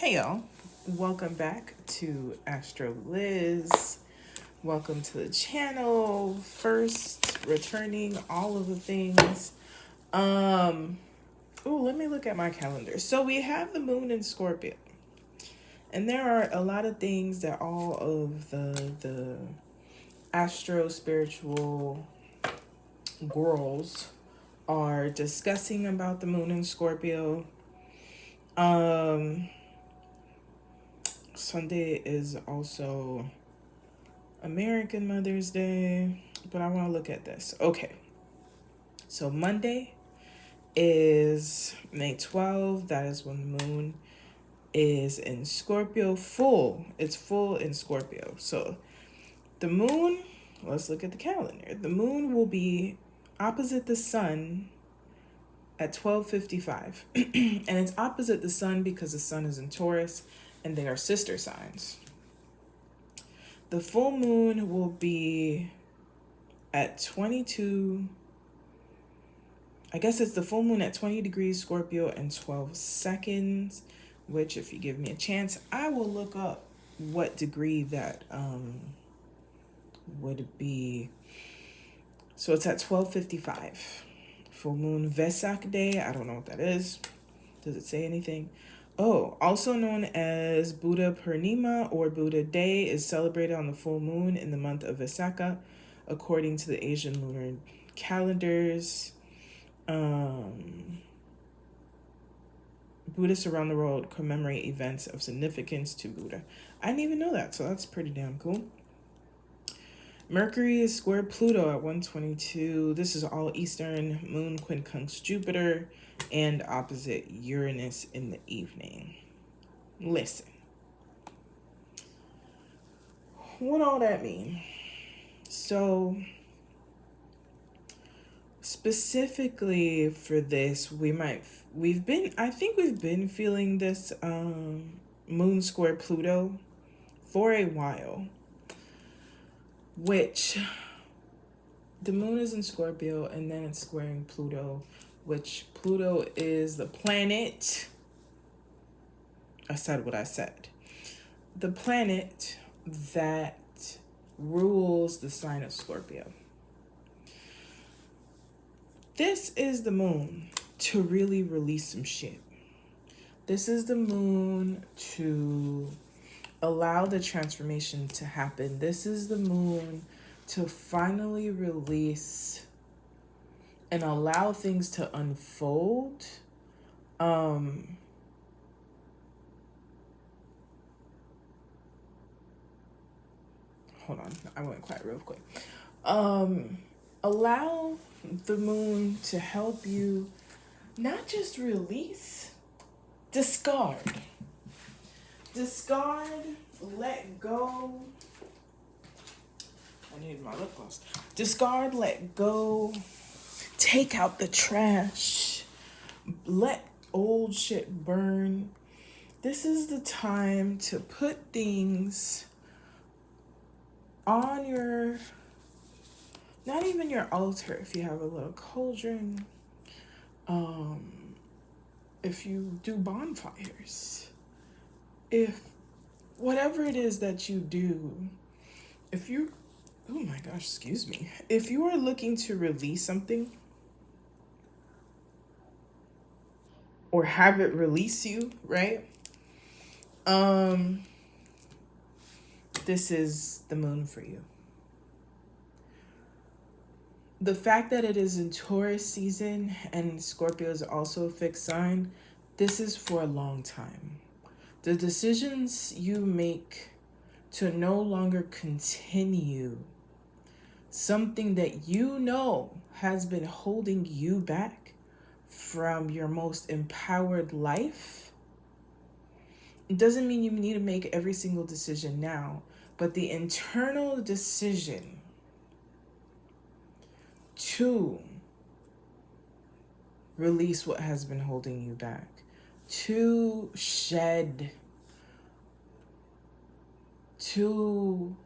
Hey y'all, welcome back to Astrolyszics. Welcome to the channel. First, returning all of the things. Let me look at my calendar. So we have the moon in Scorpio. And there are a lot of things that all of the astro spiritual girls are discussing about the moon in Scorpio. Sunday is also American Mother's Day, but I want to look at this. Okay, so Monday is May 12th. That is when the moon is in Scorpio full. It's full in Scorpio. So the moon, let's look at the calendar. The moon will be opposite the sun at 12:55. And it's opposite the sun because the sun is in Taurus and they are sister signs. The full moon will be at 22. I guess it's the full moon at 20 degrees Scorpio and 12 seconds, which if you give me a chance, I will look up what degree that would be. So it's at 12:55. Full moon Vesak Day. I don't know what that is. Does it say anything? Oh, also known as Buddha Purnima or Buddha Day, is celebrated on the full moon in the month of Visakha, according to the Asian lunar calendars. Buddhists around the world commemorate events of significance to Buddha. I didn't even know that, so that's pretty damn cool. Mercury is square Pluto at 122. This is all Eastern. Moon quincunx Jupiter and opposite Uranus in the evening. Listen. What all that mean? So specifically for this, we've been feeling this moon square Pluto for a while, which the moon is in Scorpio and then it's squaring Pluto, which Pluto is the planet. I said what I said. The planet that rules the sign of Scorpio. This is the moon to really release some shit. This is the moon to allow the transformation to happen. This is the moon to finally release and allow things to unfold. Hold on, I went quiet real quick. Allow the moon to help you not just release, discard, let go. I need my lip gloss. Discard, let go, take out the trash, let old shit burn. This is the time to put things on your, not even your altar, if you have a little cauldron, if you do bonfires, if whatever it is that you do, if you, oh my gosh, excuse me, if you are looking to release something or have it release you, right? This is the moon for you. The fact that it is in Taurus season and Scorpio is also a fixed sign, this is for a long time. The decisions you make to no longer continue something that you know has been holding you back from your most empowered life. It doesn't mean you need to make every single decision now, but the internal decision to release what has been holding you back, to shed, to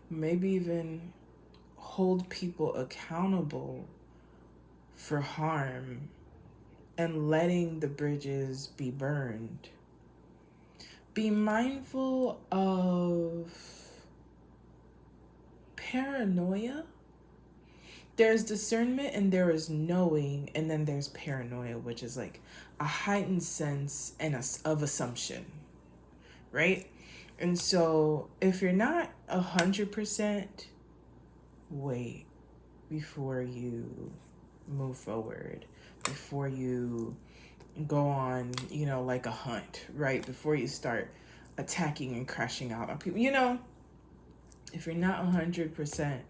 maybe even hold people accountable for harm and letting the bridges be burned. Be mindful of paranoia. There's discernment and there is knowing, and then there's paranoia, which is like a heightened sense of assumption, right? And so if you're not 100%, wait before you move forward, before you go on, like a hunt, right? Before you start attacking and crashing out on people. If you're not 100%,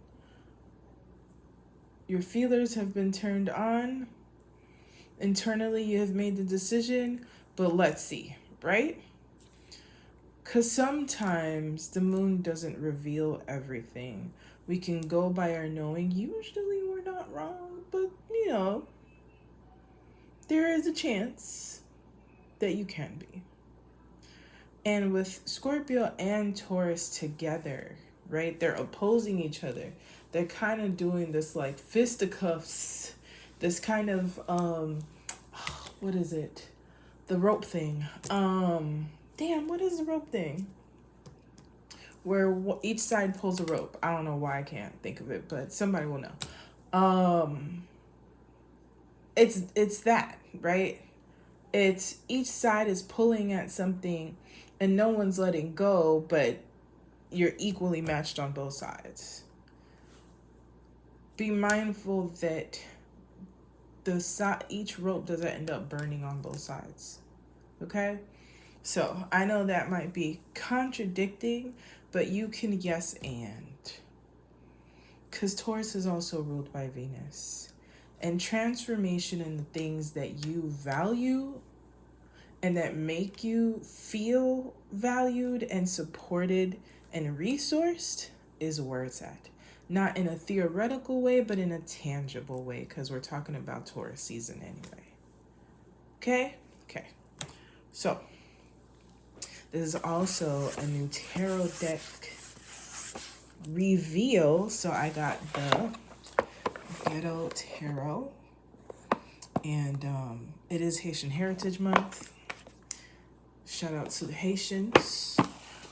your feelers have been turned on. Internally, you have made the decision, but let's see, right? Because sometimes the moon doesn't reveal everything. We can go by our knowing. Usually we're not wrong, but, there is a chance that you can be. And with Scorpio and Taurus together, right, they're opposing each other. They're kind of doing this like fisticuffs, this kind of, what is it? The rope thing. What is the rope thing? Where each side pulls a rope. I don't know why I can't think of it, but somebody will know. It's that, right? It's each side is pulling at something and no one's letting go, but you're equally matched on both sides. Be mindful that each rope doesn't end up burning on both sides. Okay? So I know that might be contradicting, but you can yes and. Because Taurus is also ruled by Venus. And transformation in the things that you value and that make you feel valued and supported and resourced is where it's at. Not in a theoretical way, but in a tangible way, because we're talking about Taurus season anyway. Okay? Okay. So, this is also a new tarot deck reveal. So I got the Ghetto Tarot. And it is Haitian Heritage Month. Shout out to the Haitians.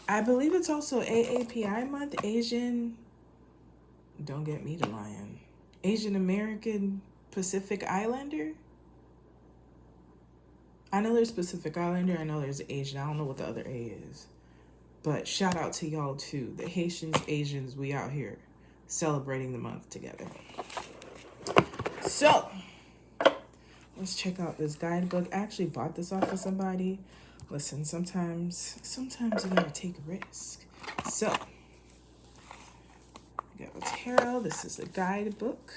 I believe it's also AAPI month, Asian, don't get me to lying, Asian American Pacific Islander. I know there's Pacific Islander, I know there's Asian, I don't know what the other A is. But shout out to y'all too. The Haitians, Asians, we out here celebrating the month together. So, let's check out this guidebook. I actually bought this off of somebody. Listen, sometimes you gotta take a risk. So, we got the tarot. This is the guidebook.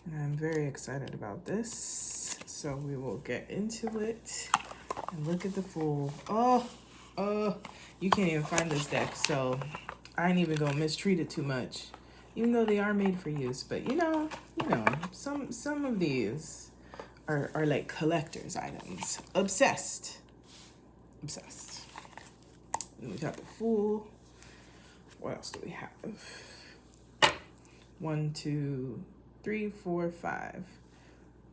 And I'm very excited about this. So we will get into it and look at the Fool. Oh, you can't even find this deck. So I ain't even gonna mistreat it too much. Even though they are made for use. But some of these are like collector's items. Obsessed. And we got the Fool. What else do we have? 1, 2, 3, 4, 5.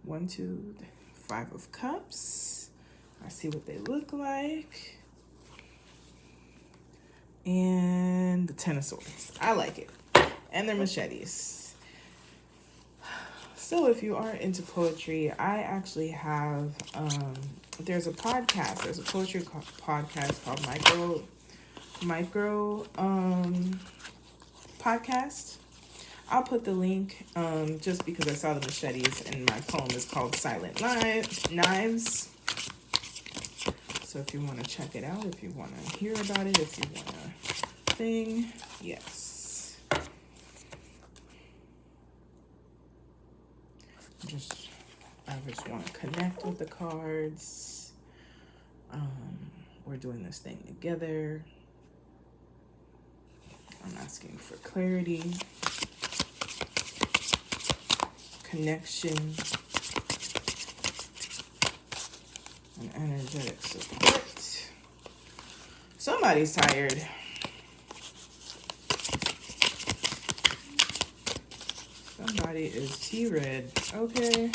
1, 2, 5 of Cups. I see what they look like. And the Ten of Swords. I like it. And their machetes. So if you are into poetry, I actually have, there's a podcast. There's a poetry podcast called Micro Podcast. I'll put the link just because I saw the machetes and my poem is called Silent Knives. So if you want to check it out, if you want to hear about it, if you want to thing, yes. I just want to connect with the cards. We're doing this thing together. I'm asking for clarity, connection, and energetic support. Somebody's tired. Somebody is T-Red. Okay.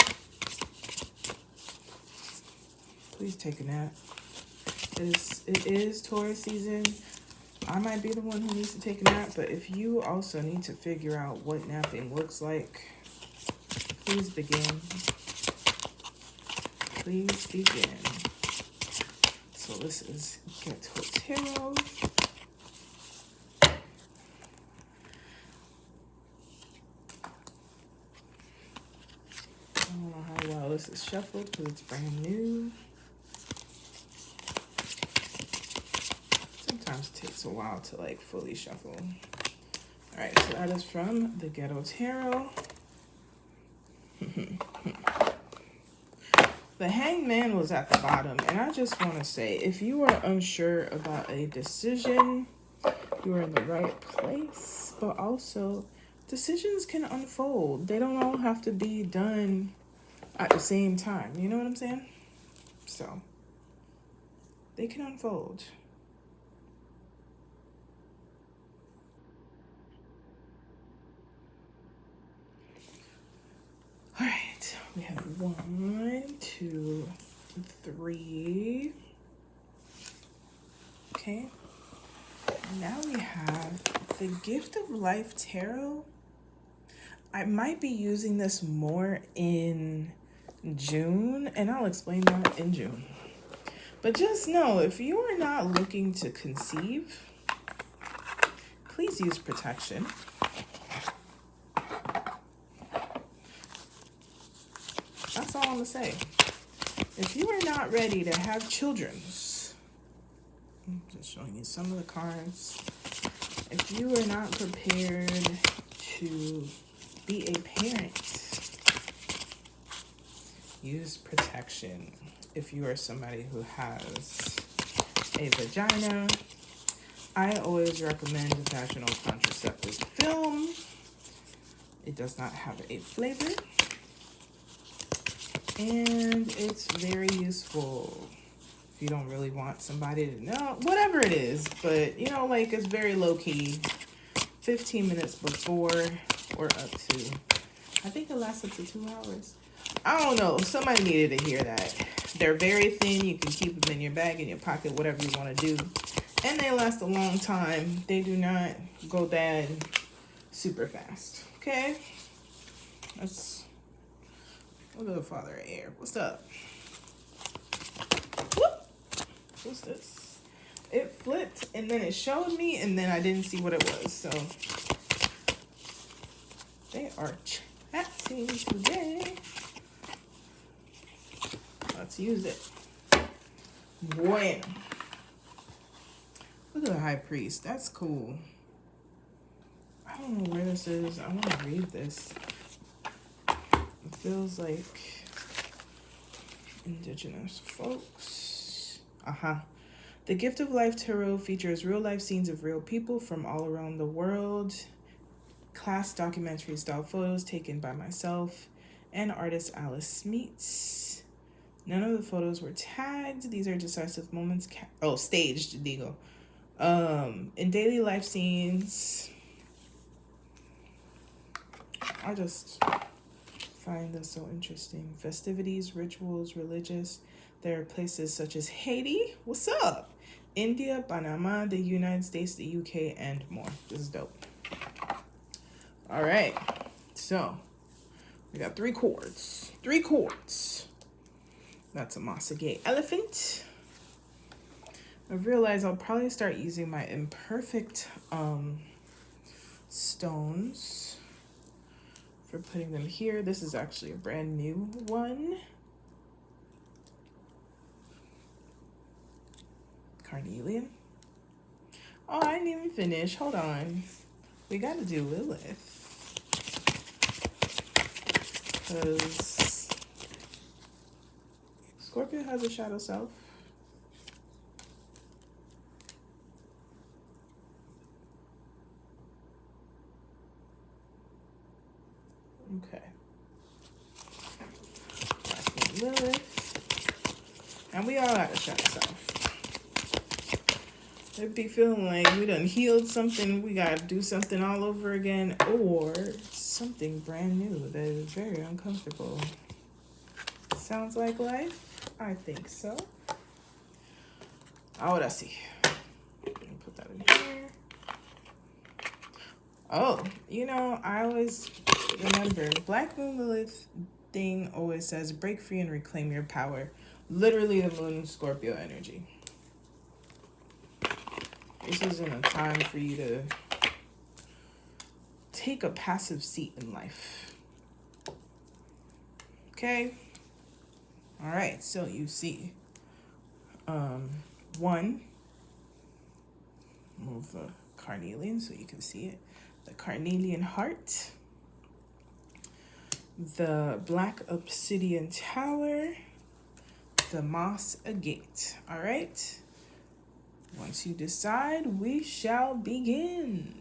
Please take a nap. It is Taurus season. I might be the one who needs to take a nap, but if you also need to figure out what napping looks like, please begin. Please begin. So this is Ghetto Tarot. I don't know how well this is shuffled because it's brand new. Sometimes it takes a while to like fully shuffle. All right, so that is from the Ghetto Tarot. The Hangman was at the bottom, and I just want to say, if you are unsure about a decision, you are in the right place, but also decisions can unfold. They don't all have to be done at the same time. You know what I'm saying? So they can unfold. All right, we have 1, 2, 3. Okay. Now we have the Gift of Life Tarot. I might be using this more in June, and I'll explain that in June. But just know, if you are not looking to conceive, please use protection. That's all I'm gonna say. If you are not ready to have children, I'm just showing you some of the cards. If you are not prepared to be a parent, use protection. If you are somebody who has a vagina, I always recommend vaginal contraceptive film. It does not have a flavor, and it's very useful if you don't really want somebody to know, whatever it is. But you know, like, it's very low-key. 15 minutes before or up to, I think it lasts up to 2 hours. I don't know, somebody needed to hear that. They're very thin. You can keep them in your bag, in your pocket, whatever you want to do, and they last a long time. They do not go bad super fast. Okay, let's look at the Father of Air. What's up? Whoop. What's this? It flipped and then it showed me, and then I didn't see what it was. So they are chatting today. Let's use it. Bueno. Look at the High Priest. That's cool. I don't know where this is. I want to read this. It feels like indigenous folks. The Gift of Life Tarot features real-life scenes of real people from all around the world. Class documentary style photos taken by myself and artist Alice Smeets. None of the photos were tagged. These are decisive moments. Staged, digo. In daily life scenes. I just find this so interesting. Festivities, rituals, religious. There are places such as Haiti. What's up? India, Panama, the United States, the UK, and more. This is dope. All right. So we got 3 chords. 3 chords. That's a Moss Agate elephant. I realize I'll probably start using my imperfect stones for putting them here. This is actually a brand new one. Carnelian. Oh, I didn't even finish. Hold on. We got to do Lilith. Because Scorpio has a shadow self. Okay. Lilith. And we all got a shadow self. It'd be feeling like we done healed something. We got to do something all over again. Or something brand new that is very uncomfortable. Sounds like life? I think so. Ahora sí. Let me put that in here. Oh, you know, I always remember Black Moon Lilith thing always says break free and reclaim your power. Literally the moon Scorpio energy. This isn't a time for you to take a passive seat in life. Okay? All right, so you see. One, move the Carnelian so you can see it. The Carnelian heart. The Black Obsidian tower. The Moss Agate. All right? Once you decide, we shall begin.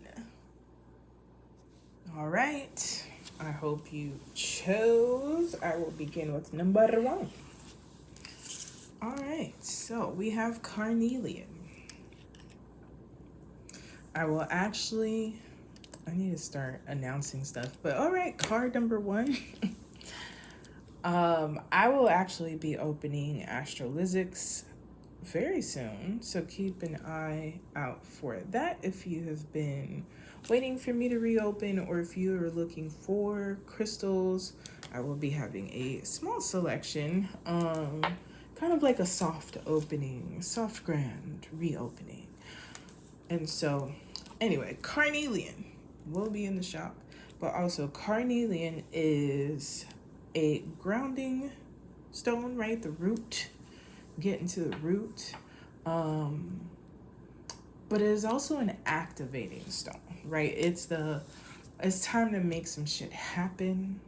All right. I hope you chose. I will begin with number 1. All right. So we have Carnelian. I need to start announcing stuff. But all right, card number 1. I will actually be opening Astrolyszics very soon, so keep an eye out for that if you have been waiting for me to reopen, or if you are looking for crystals. I will be having a small selection, kind of like a soft opening, soft grand reopening. And so anyway, Carnelian will be in the shop, but also Carnelian is a grounding stone, right? The root, get into the root, but it is also an activating stone, right? It's time to make some shit happen.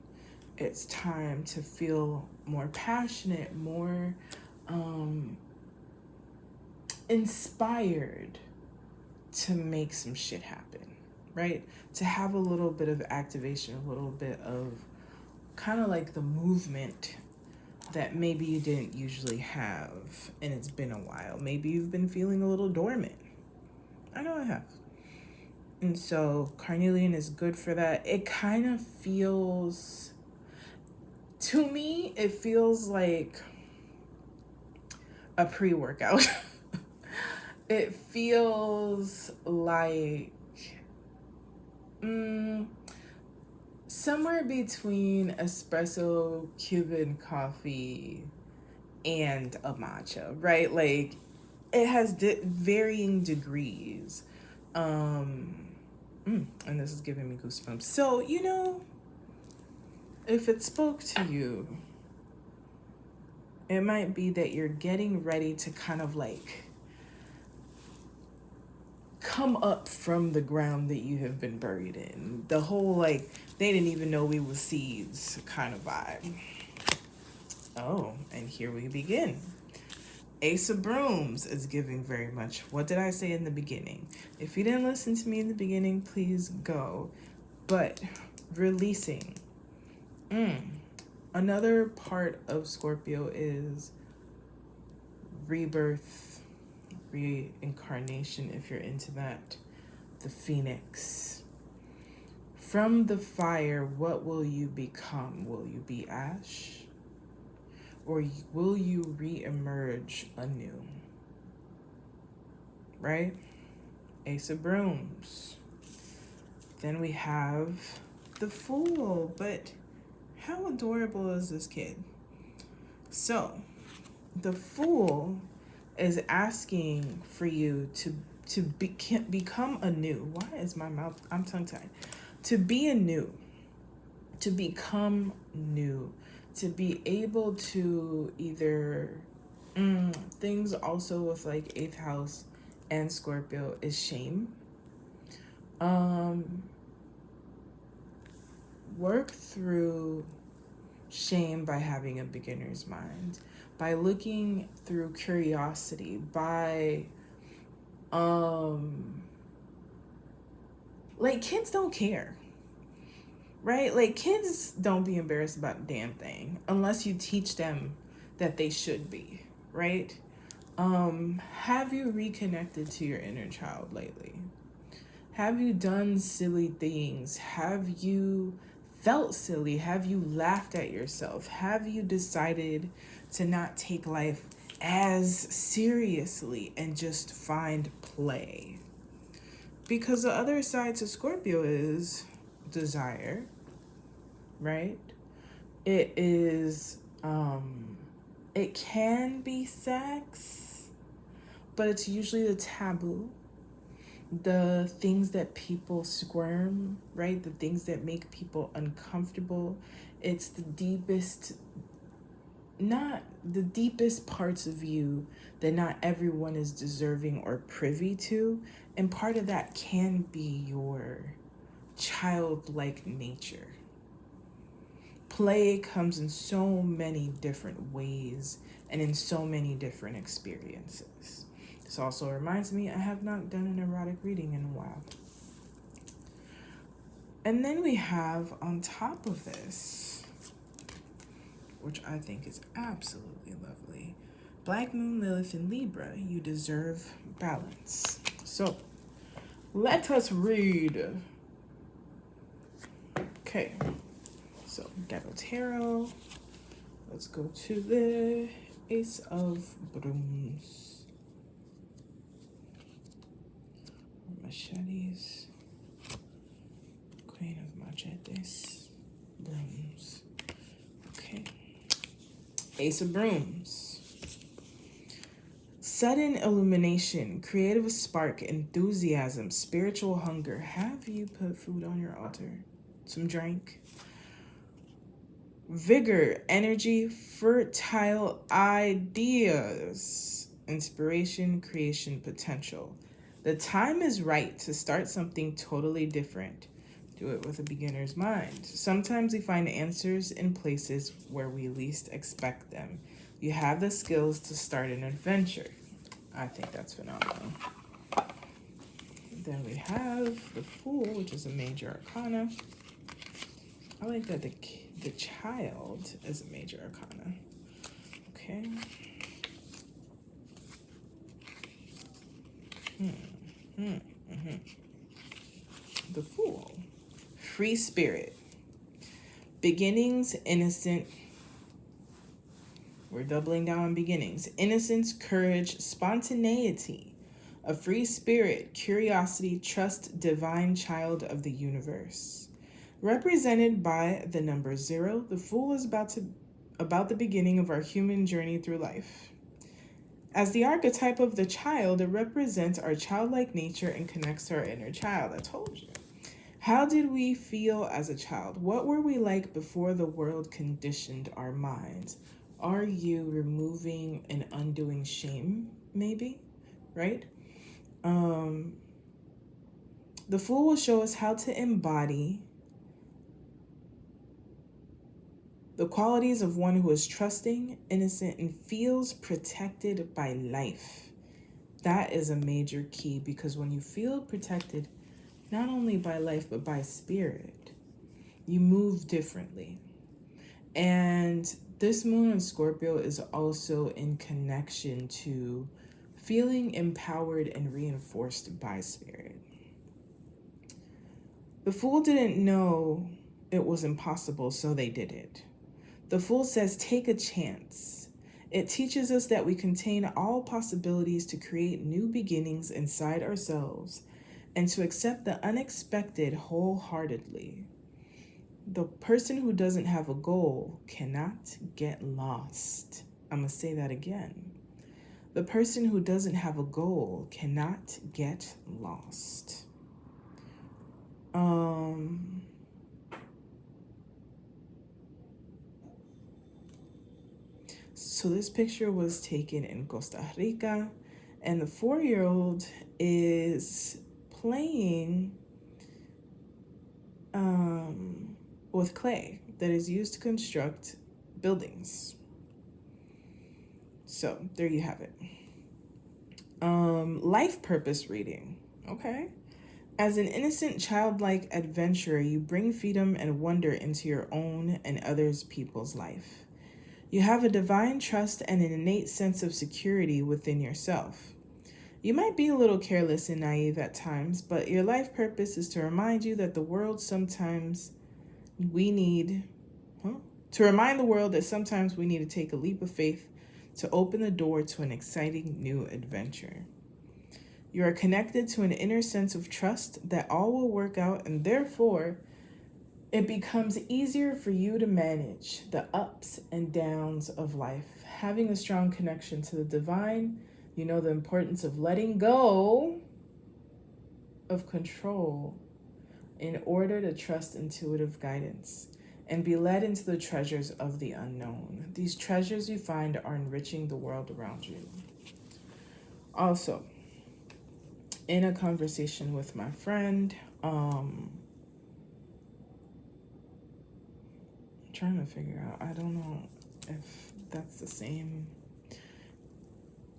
It's time to feel more passionate, more inspired to make some shit happen, right? To have a little bit of activation, a little bit of kind of like the movement that maybe you didn't usually have, and it's been a while. Maybe you've been feeling a little dormant. I know I have. And so Carnelian is good for that. It kind of feels, to me, it feels like a pre-workout. It feels like somewhere between espresso, Cuban coffee, and a matcha, right? Like, it has varying degrees. And this is giving me goosebumps. So, you know, if it spoke to you, it might be that you're getting ready to kind of like come up from the ground that you have been buried in. The whole like, they didn't even know we were seeds kind of vibe. Oh, and here we begin. Ace of Brooms is giving very much. What did I say in the beginning? If you didn't listen to me in the beginning, please go. But releasing. Another part of Scorpio is rebirth, reincarnation, if you're into that. The Phoenix. From the fire, what will you become? Will you be ash? Or will you re-emerge anew? Right? Ace of Brooms. Then we have the Fool. But how adorable is this kid? So, the Fool is asking for you to become anew. Why is my mouth? I'm tongue-tied. To be anew. To become new. To be able to either things also with like 8th house and Scorpio is shame. Work through shame by having a beginner's mind, by looking through curiosity, by like kids don't care. Right? Like, kids don't be embarrassed about a damn thing unless you teach them that they should be, right? Have you reconnected to your inner child lately? Have you done silly things? Have you felt silly? Have you laughed at yourself? Have you decided to not take life as seriously and just find play? Because the other side to Scorpio is desire, right? It is, it can be sex, but it's usually the taboo, the things that people squirm, right? The things that make people uncomfortable. It's the deepest, not the deepest parts of you that not everyone is deserving or privy to. And part of that can be your childlike nature. Play comes in so many different ways and in so many different experiences. This also reminds me, I have not done an erotic reading in a while. And then we have on top of this, which I think is absolutely lovely, Black Moon, Lilith, and Libra, you deserve balance. So let us read. Okay, so Gato Tarot. Let's go to the Ace of Brooms. Machetes. Queen of Machetes. Brooms. Okay. Ace of Brooms. Sudden illumination, creative spark, enthusiasm, spiritual hunger. Have you put food on your altar? Some drink? Vigor, energy, fertile ideas, inspiration, creation, potential. The time is right to start something totally different. Do it with a beginner's mind. Sometimes we find answers in places where we least expect them. You have the skills to start an adventure. I think that's phenomenal. Then we have the Fool, which is a major arcana. I like that the child is a major arcana. Okay. The Fool. Free spirit. Beginnings, innocent. We're doubling down on beginnings. Innocence, courage, spontaneity. A free spirit, curiosity, trust, divine child of the universe. Represented by the number 0, the Fool is about the beginning of our human journey through life. As the archetype of the child, it represents our childlike nature and connects to our inner child. I told you. How did we feel as a child? What were we like before the world conditioned our minds? Are you removing and undoing shame, maybe? Right? The Fool will show us how to embody the qualities of one who is trusting, innocent, and feels protected by life. That is a major key, because when you feel protected, not only by life, but by spirit, you move differently. And this moon in Scorpio is also in connection to feeling empowered and reinforced by spirit. The Fool didn't know it was impossible, so they did it. The Fool says, take a chance. It teaches us that we contain all possibilities to create new beginnings inside ourselves and to accept the unexpected wholeheartedly. The person who doesn't have a goal cannot get lost. I'm going to say that again. The person who doesn't have a goal cannot get lost. So this picture was taken in Costa Rica, and the 4-year-old is playing with clay that is used to construct buildings. So there you have it. Life purpose reading. Okay. As an innocent, childlike adventurer, you bring freedom and wonder into your own and others' people's life. You have a divine trust and an innate sense of security within yourself. You might be a little careless and naive at times, but your life purpose is to remind you that the world sometimes we need to remind the world that sometimes we need to take a leap of faith to open the door to an exciting new adventure. You are connected to an inner sense of trust that all will work out, and therefore it becomes easier for you to manage the ups and downs of life. Having a strong connection to the divine, you know the importance of letting go of control in order to trust intuitive guidance and be led into the treasures of the unknown. These treasures you find are enriching the world around you. Also, in a conversation with my friend, I'm trying to figure out, I don't know if that's the same.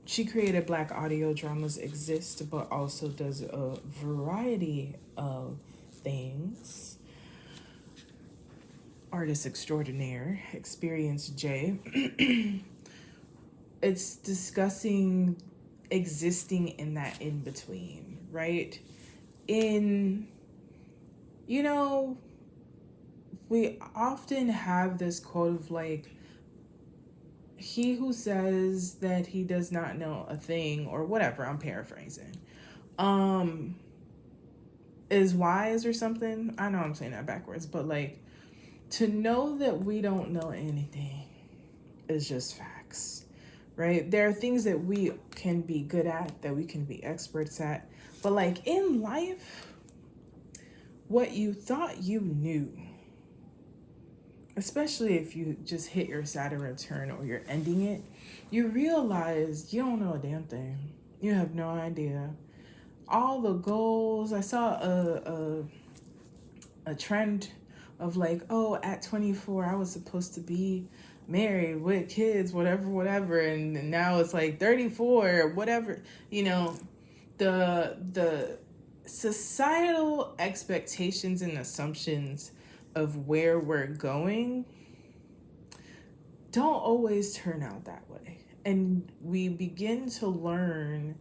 She created Black audio dramas exist, but also does a variety of things. Artist extraordinaire, Experience J. It's discussing existing in that in between, right? In, you know, we often have this quote of like, he who says that he does not know a thing, or whatever, I'm paraphrasing, is wise or something. I know I'm saying that backwards, but like, to know that we don't know anything is just facts, right? There are things that we can be good at, that we can be experts at, but like in life, what you thought you knew, especially if you just hit your Saturn return or you're ending it, you realize you don't know a damn thing. You have no idea. All the goals, I saw a trend of like, oh, at 24, I was supposed to be married with kids, whatever. And now it's like 34 or whatever, you know, the societal expectations and assumptions of where we're going don't always turn out that way. And we begin to learn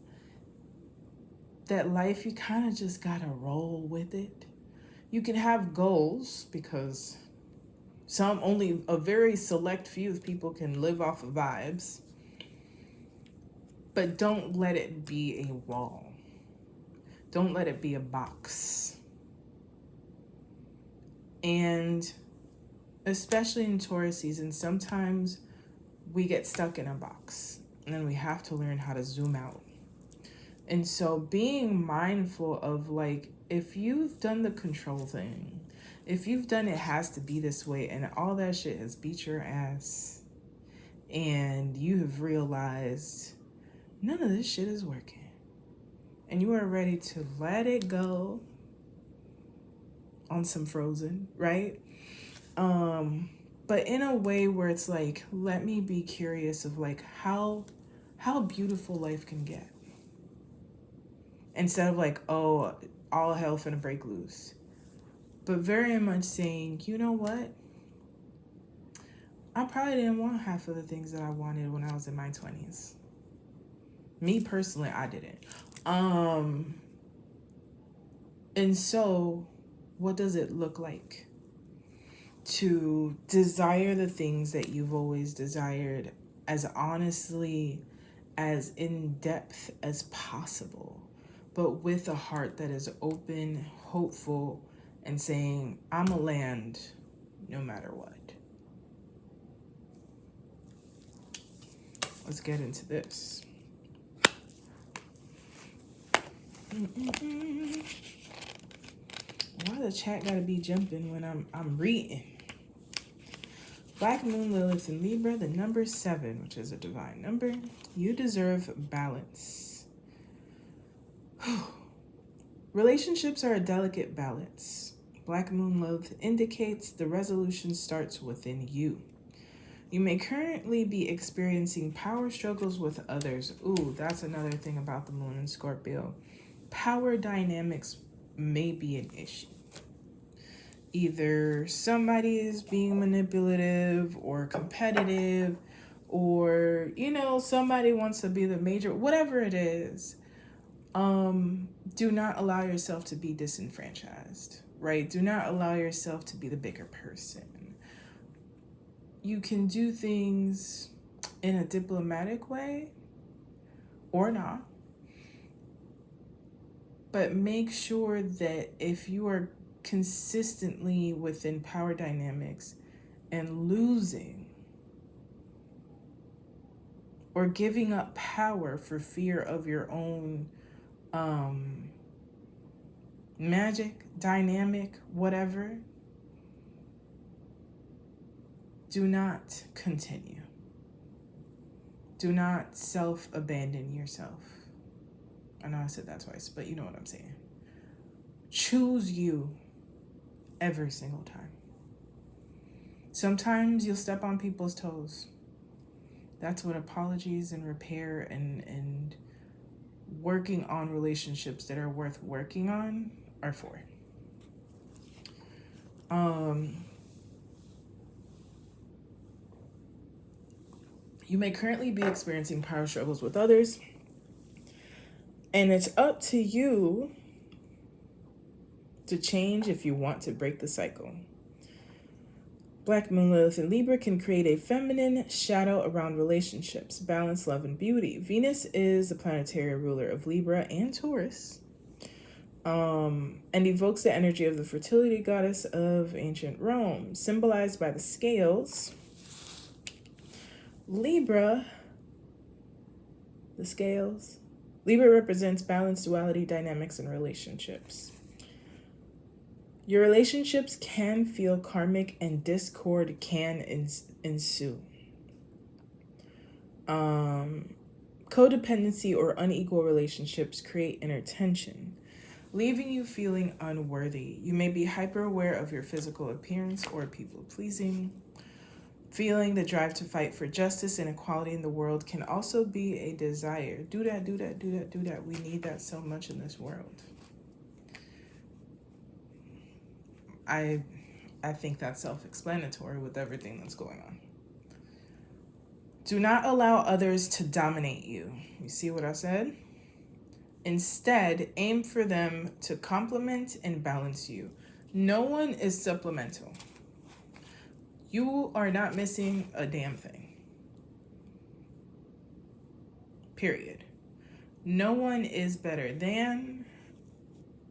that life, you kind of just gotta roll with it. You can have goals because only a very select few of people can live off of vibes, but don't let it be a wall. Don't let it be a box. And especially in Taurus season, sometimes we get stuck in a box and then we have to learn how to zoom out. And so being mindful of like, if you've done the control thing, if you've done it has to be this way and all that shit has beat your ass and you have realized none of this shit is working and you are ready to let it go on some Frozen, right? But in a way where it's like, let me be curious of like how beautiful life can get. Instead of like, oh, all hell finna break loose. But very much saying, you know what? I probably didn't want half of the things that I wanted when I was in my 20s. Me personally, I didn't. And so, what does it look like to desire the things that you've always desired as honestly, as in depth as possible, but with a heart that is open, hopeful, and saying, I'm a land no matter what. Let's get into this. Why the chat gotta be jumping when I'm reading? Black Moon Lilith in Libra, the number 7, which is a divine number. You deserve balance. Relationships are a delicate balance. Black Moon Lilith indicates the resolution starts within you. You may currently be experiencing power struggles with others. Ooh, that's another thing about the moon in Scorpio. Power dynamics may be an issue. Either somebody is being manipulative or competitive, or, you know, somebody wants to be the major, whatever it is. Do not allow yourself to be disenfranchised, right? Do not allow yourself to be the bigger person. You can do things in a diplomatic way or not, but make sure that if you are consistently within power dynamics and losing or giving up power for fear of your own magic, dynamic, whatever, do not continue. Do not self-abandon yourself. I know I said that twice, but you know what I'm saying. Choose you every single time. Sometimes you'll step on people's toes. That's what apologies and repair and working on relationships that are worth working on are for. You may currently be experiencing power struggles with others, and it's up to you to change if you want to break the cycle. Black Moon Lilith in Libra can create a feminine shadow around relationships, balance, love, and beauty. Venus is the planetary ruler of Libra and Taurus, and evokes the energy of the fertility goddess of ancient Rome, symbolized by the scales. Libra, the scales. Libra represents balance, duality, dynamics, and relationships. Your relationships can feel karmic and discord can ensue. Codependency or unequal relationships create inner tension, leaving you feeling unworthy. You may be hyper aware of your physical appearance or people pleasing. Feeling the drive to fight for justice and equality in the world can also be a desire. Do that, do that, do that, do that. We need that so much in this world. I think that's self-explanatory with everything that's going on. Do not allow others to dominate you. You see what I said? Instead, aim for them to complement and balance you. No one is supplemental. You are not missing a damn thing. Period. No one is better than.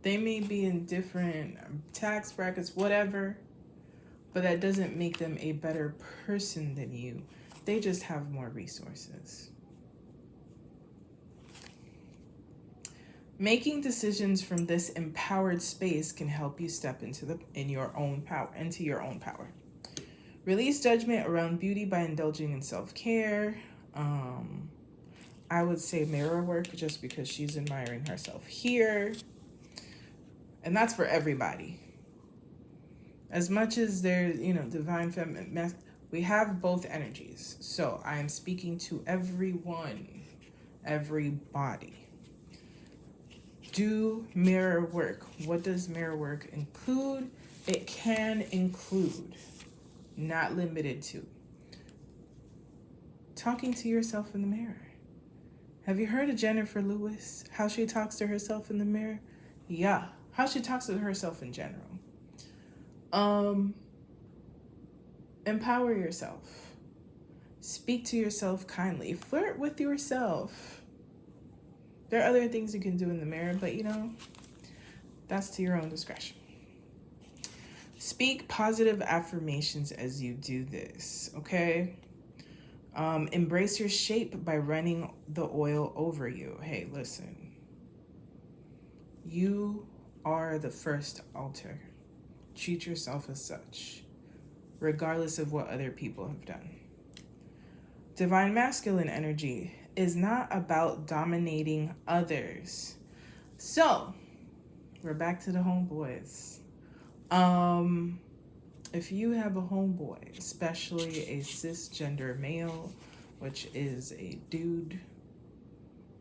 They may be in different tax brackets, whatever, but that doesn't make them a better person than you. They just have more resources. Making decisions from this empowered space can help you step into your own power. Release judgment around beauty by indulging in self-care. I would say mirror work, just because she's admiring herself here. And that's for everybody. As much as there's, divine feminine, we have both energies. So I am speaking to everyone, everybody. Do mirror work. What does mirror work include? It can include, not limited to, talking to yourself in the mirror. Have you heard of Jennifer Lewis? How she talks to herself in the mirror? Yeah. How she talks to herself in general. Empower yourself. Speak to yourself kindly. Flirt with yourself. There are other things you can do in the mirror, but that's to your own discretion. Speak positive affirmations as you do this, okay? Embrace your shape by running the oil over you. Hey, listen. You are the first altar. Treat yourself as such, regardless of what other people have done. Divine masculine energy is not about dominating others. So, we're back to the homeboys. If you have a homeboy, especially a cisgender male, which is a dude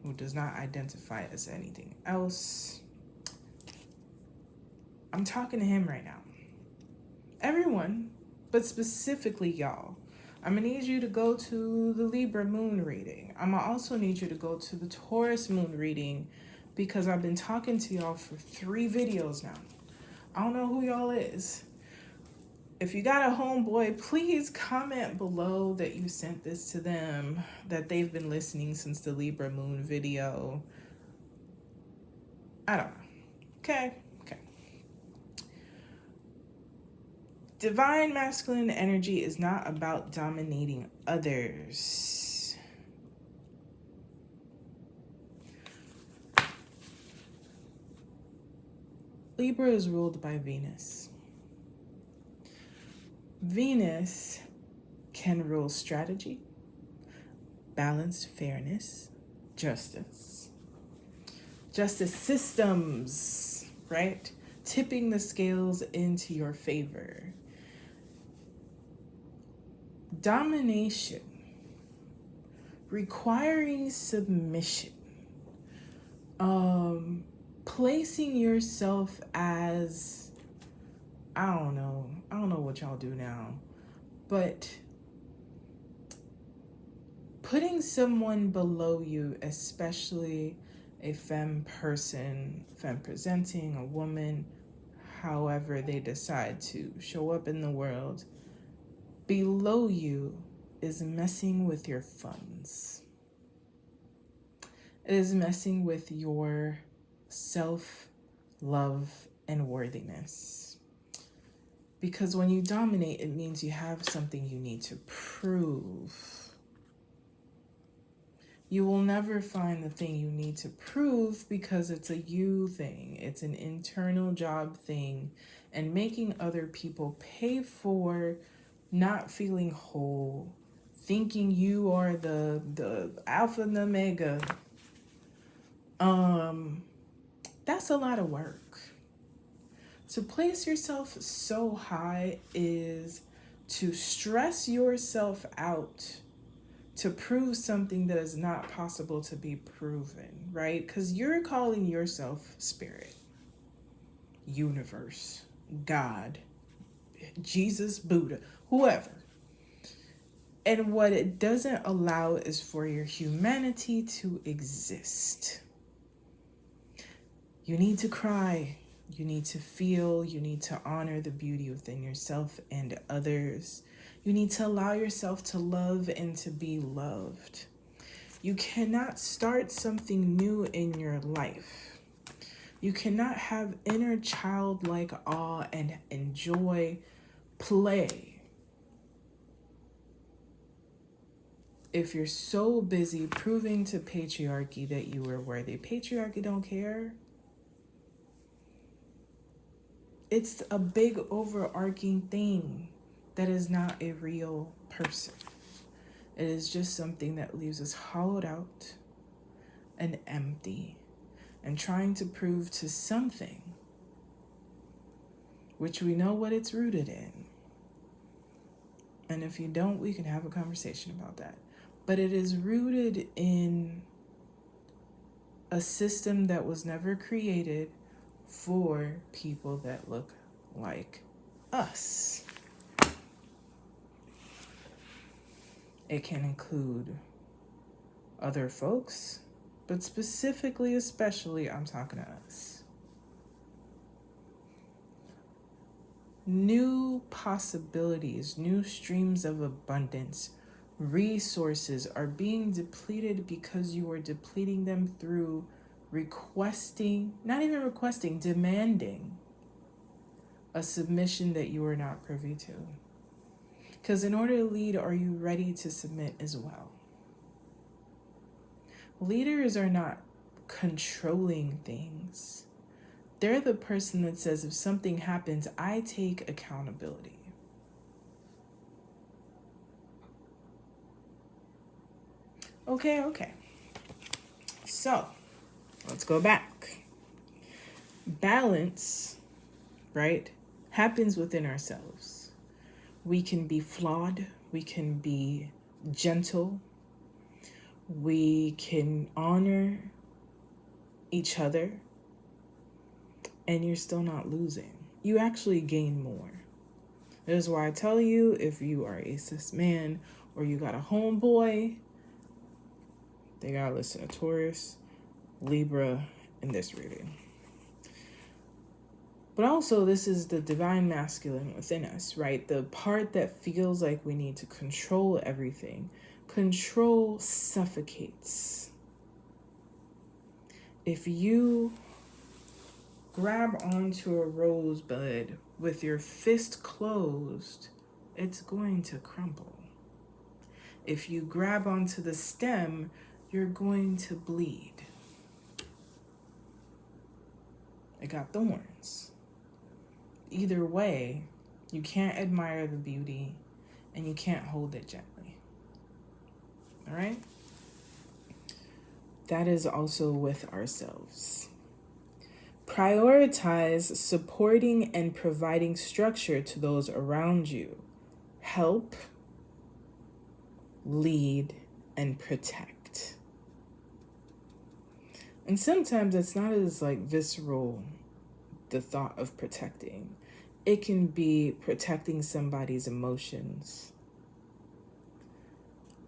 who does not identify as anything else, I'm talking to him right now. Everyone, but specifically y'all. I'm going to need you to go to the Libra moon reading. I'm going to also need you to go to the Taurus moon reading, because I've been talking to y'all for 3 videos now I don't know who y'all is. If you got a homeboy, please comment below that you sent this to them, that they've been listening since the Libra moon video. I don't know. Okay. Divine masculine energy is not about dominating others. Libra is ruled by Venus. Venus can rule strategy, balance, fairness, justice systems, right? Tipping the scales into your favor. Domination, requiring submission, placing yourself as, I don't know what y'all do now, but putting someone below you, especially a femme person, femme presenting, a woman, however they decide to show up in the world, below you is messing with your funds. It is messing with your self-love and worthiness. Because when you dominate, it means you have something you need to prove. You will never find the thing you need to prove because it's a you thing. It's an internal job thing, and making other people pay for not feeling whole, thinking you are the alpha and the omega. That's a lot of work. To place yourself so high is to stress yourself out to prove something that is not possible to be proven, right? Because you're calling yourself spirit, universe, God, Jesus, Buddha, whoever. And what it doesn't allow is for your humanity to exist. You need to cry. You need to feel. You need to honor the beauty within yourself and others. You need to allow yourself to love and to be loved. You cannot start something new in your life. You cannot have inner childlike awe and enjoy play if you're so busy proving to patriarchy that you are worthy. Patriarchy don't care. It's a big overarching thing that is not a real person. It is just something that leaves us hollowed out and empty and trying to prove to something which we know what it's rooted in. And if you don't, we can have a conversation about that. But it is rooted in a system that was never created for people that look like us. It can include other folks, but specifically, especially, I'm talking to us. New possibilities, new streams of abundance, resources are being depleted because you are depleting them through demanding a submission that you are not privy to. Because in order to lead, are you ready to submit as well? Leaders are not controlling things. They're the person that says, if something happens, I take accountability. Okay. So, let's go back. Balance, right, happens within ourselves. We can be flawed. We can be gentle. We can honor each other. And you're still not losing. You actually gain more. That is why I tell you, if you are a cis man or you got a homeboy, they gotta listen to Taurus, Libra, and this reading. But also, this is the divine masculine within us, right? The part that feels like we need to control everything. Control suffocates. If you grab onto a rosebud with your fist closed, it's going to crumble. If you grab onto the stem, you're going to bleed. It got thorns. Either way, you can't admire the beauty and you can't hold it gently. All right? That is also with ourselves. Prioritize supporting and providing structure to those around you. Help, lead, and protect. And sometimes it's not as like visceral, the thought of protecting. It can be protecting somebody's emotions.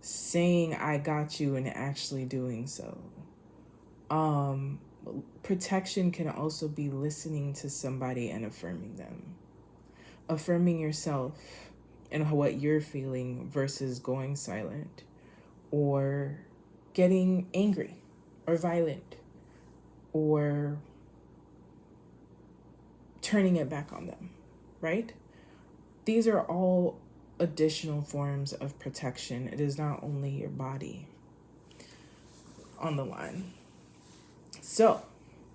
Saying I got you and actually doing so. Protection can also be listening to somebody and affirming them. Affirming yourself and what you're feeling versus going silent or getting angry or violent or turning it back on them, right? These are all additional forms of protection. It is not only your body on the line. So,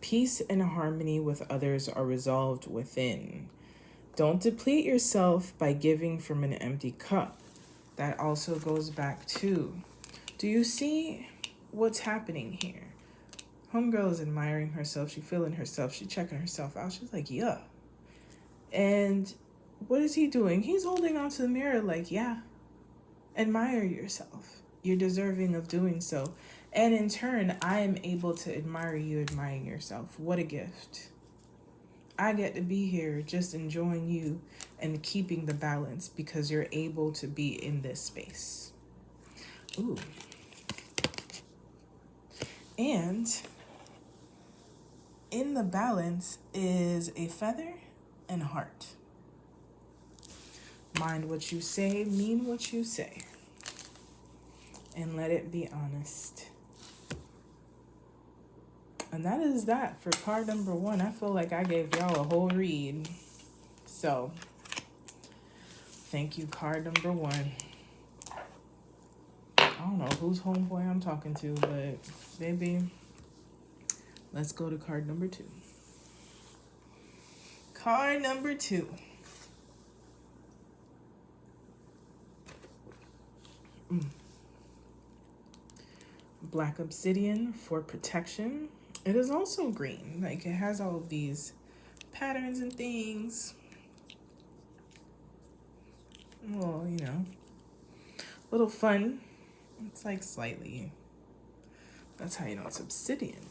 peace and harmony with others are resolved within. Don't deplete yourself by giving from an empty cup. That also goes back to, do you see what's happening here? Homegirl is admiring herself. She's feeling herself. She's checking herself out. She's like, yeah. And what is he doing? He's holding onto the mirror like, yeah, admire yourself. You're deserving of doing so. And in turn, I am able to admire you admiring yourself. What a gift. I get to be here just enjoying you and keeping the balance because you're able to be in this space. Ooh. And in the balance is a feather and a heart. Mind what you say, mean what you say. And let it be honest. And that is that for card number 1. I feel like I gave y'all a whole read. So, thank you, card number 1. I don't know whose homeboy I'm talking to, but baby, let's go to card number 2. Card number 2. Black Obsidian for protection. It is also green. Like, it has all of these patterns and things. Well, you know, a little fun. It's like slightly. That's how you know it's obsidian.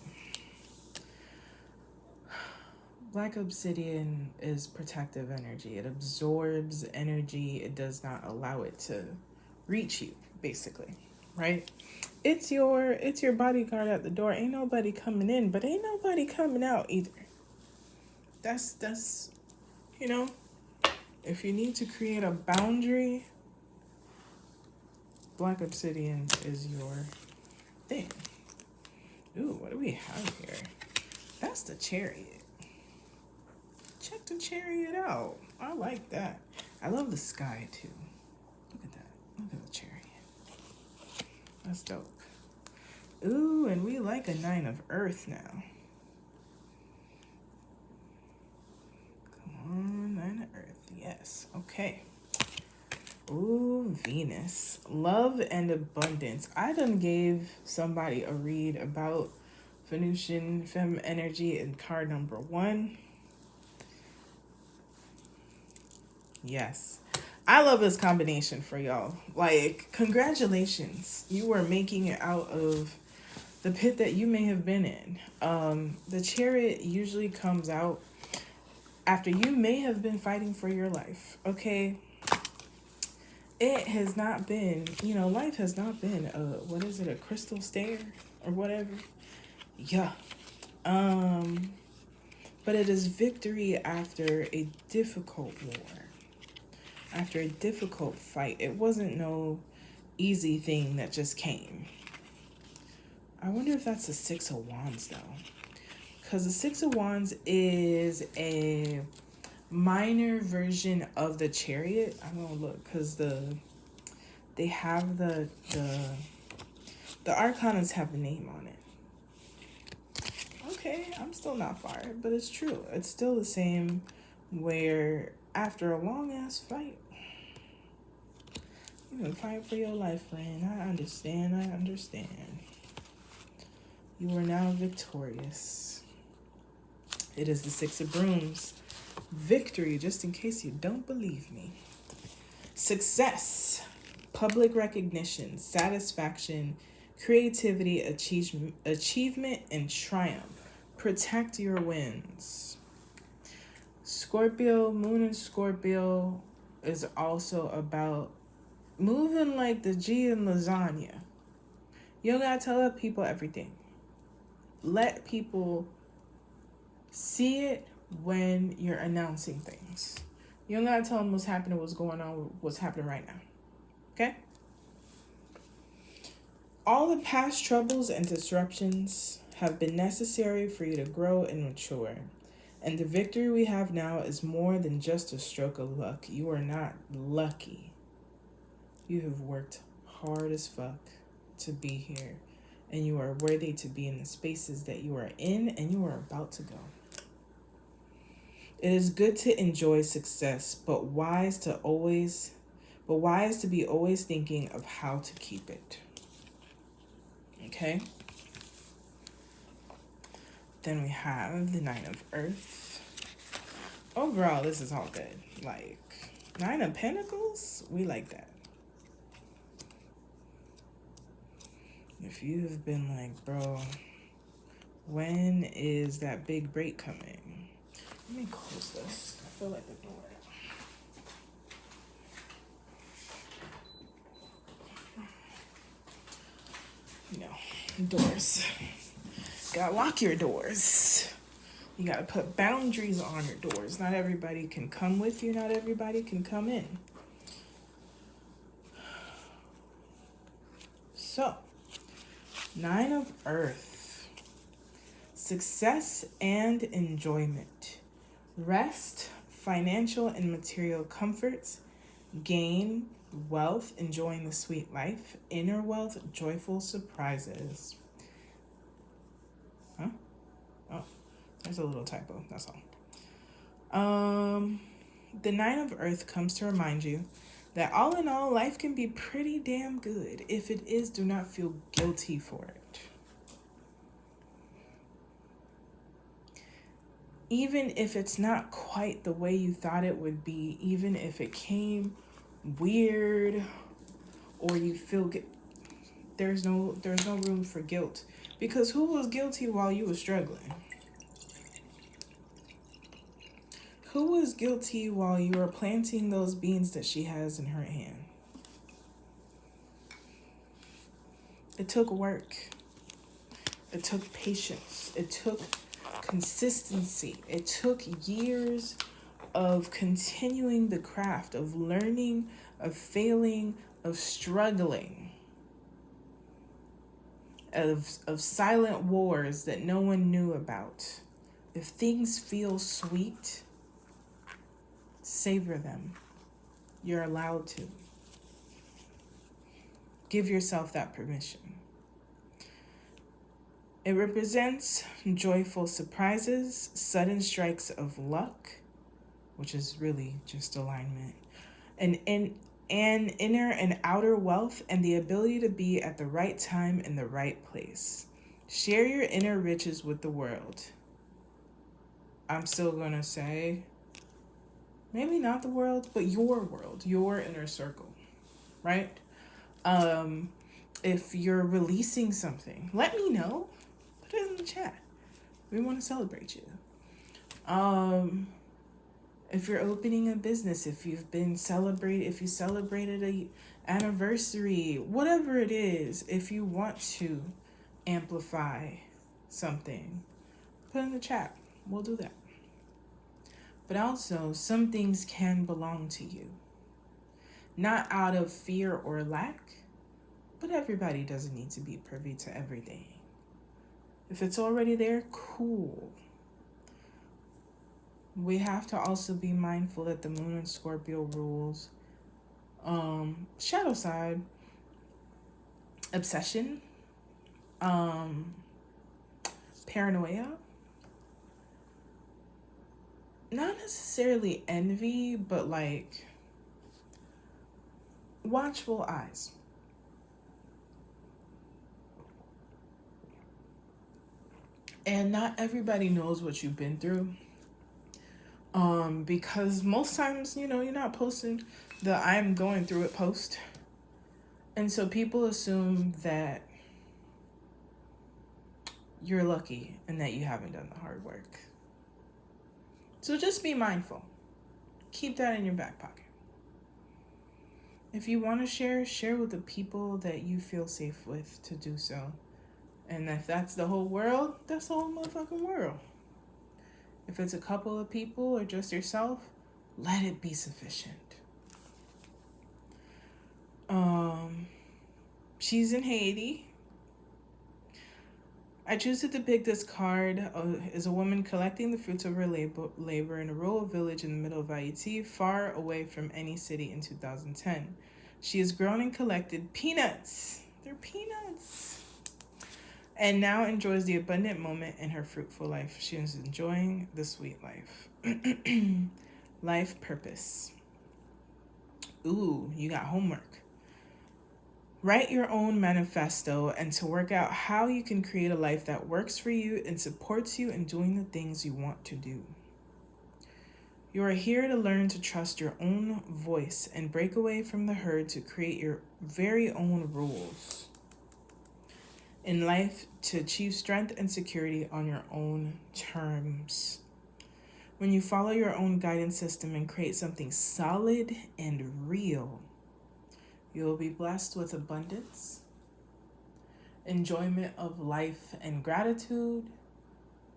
Black Obsidian is protective energy. It absorbs energy. It does not allow it to reach you, basically, right? It's your bodyguard at the door. Ain't nobody coming in, but ain't nobody coming out either. That's you know, if you need to create a boundary, Black Obsidian is your thing. Ooh, what do we have here? That's the Chariot. Check the Chariot out. I like that. I love the sky too. Look at that. Look at the Chariot. That's dope. Ooh, and we like a 9 of Earth now. Come on, 9 of Earth. Yes. Okay. Ooh, Venus. Love and abundance. I done gave somebody a read about Venusian femme energy in card number 1. Yes. I love this combination for y'all. Like, congratulations. You are making it out of the pit that you may have been in. The Chariot usually comes out after you may have been fighting for your life, okay? It has not been, you know, life has not been a crystal stair or whatever. Yeah. but it is victory after a difficult war, after a difficult fight. It wasn't no easy thing that just came. I wonder if that's the Six of Wands, though. Because the Six of Wands is a minor version of the Chariot. I'm going to look because they have the arcanas have the name on it. Okay, I'm still not fired, but it's true. It's still the same where after a long ass fight, you can fight for your life, friend. I understand. You are now victorious. It is the Six of Brooms. Victory, just in case you don't believe me. Success, public recognition, satisfaction, creativity, achievement, and triumph. Protect your wins. Scorpio, Moon in Scorpio is also about moving like the G in lasagna. You don't gotta tell people everything. Let people see it when you're announcing things. You don't gotta tell them what's happening, what's going on, what's happening right now. Okay? All the past troubles and disruptions have been necessary for you to grow and mature. And the victory we have now is more than just a stroke of luck. You are not lucky. You have worked hard as fuck to be here. And you are worthy to be in the spaces that you are in and you are about to go. It is good to enjoy success, but wise to be always thinking of how to keep it. Okay? Then we have the Nine of Earth. Overall, this is all good. Like, Nine of Pentacles, we like that. If you have been like, bro, when is that big break coming? Let me close this. I feel like the door. Doors. Gotta lock your doors. You gotta put boundaries on your doors. Not everybody can come with you. Not everybody can come in. So, Nine of Earth. Success and enjoyment. Rest, financial and material comforts. Gain, wealth, enjoying the sweet life. Inner wealth, joyful surprises. Huh? Oh, there's a little typo, that's all. The Nine of Earth comes to remind you that all in all, life can be pretty damn good. If it is, do not feel guilty for it. Even if it's not quite the way you thought it would be, even if it came weird or you feel there's no room for guilt, because who was guilty while you were struggling? Who was guilty while you were planting those beans that she has in her hand? It took work. It took patience. It took consistency. It took years of continuing the craft, of learning, of failing, of struggling, of silent wars that no one knew about. If things feel sweet, savor them. You're allowed to. Give yourself that permission. It represents joyful surprises, sudden strikes of luck, which is really just alignment, and inner and outer wealth, and the ability to be at the right time in the right place. Share your inner riches with the world. I'm still gonna say, maybe not the world, but your inner circle, right? If you're releasing something, let me know. Put it in the chat. We want to celebrate you. If you're opening a business, if you celebrated a anniversary, whatever it is, if you want to amplify something, put in the chat. We'll do that. But also, some things can belong to you. Not out of fear or lack, but everybody doesn't need to be privy to everything. If it's already there, cool. We have to also be mindful that the moon in Scorpio rules shadow side, obsession, paranoia, not necessarily envy, but like watchful eyes. And not everybody knows what you've been through. Because most times, you're not posting the I'm going through it post. And so people assume that you're lucky and that you haven't done the hard work. So just be mindful. Keep that in your back pocket. If you want to share with the people that you feel safe with to do so. And if that's the whole world, that's the whole motherfucking world. If it's a couple of people or just yourself, let it be sufficient. She's in Haiti. I choose to depict this card as a woman collecting the fruits of her labor in a rural village in the middle of Haiti, far away from any city in 2010. She has grown and collected peanuts. They're peanuts. And now enjoys the abundant moment in her fruitful life. She is enjoying the sweet life. Life purpose. Ooh, you got homework. Write your own manifesto and to work out how you can create a life that works for you and supports you in doing the things you want to do. You are here to learn to trust your own voice and break away from the herd to create your very own rules in life to achieve strength and security on your own terms. When you follow your own guidance system and create something solid and real, you will be blessed with abundance, enjoyment of life and gratitude.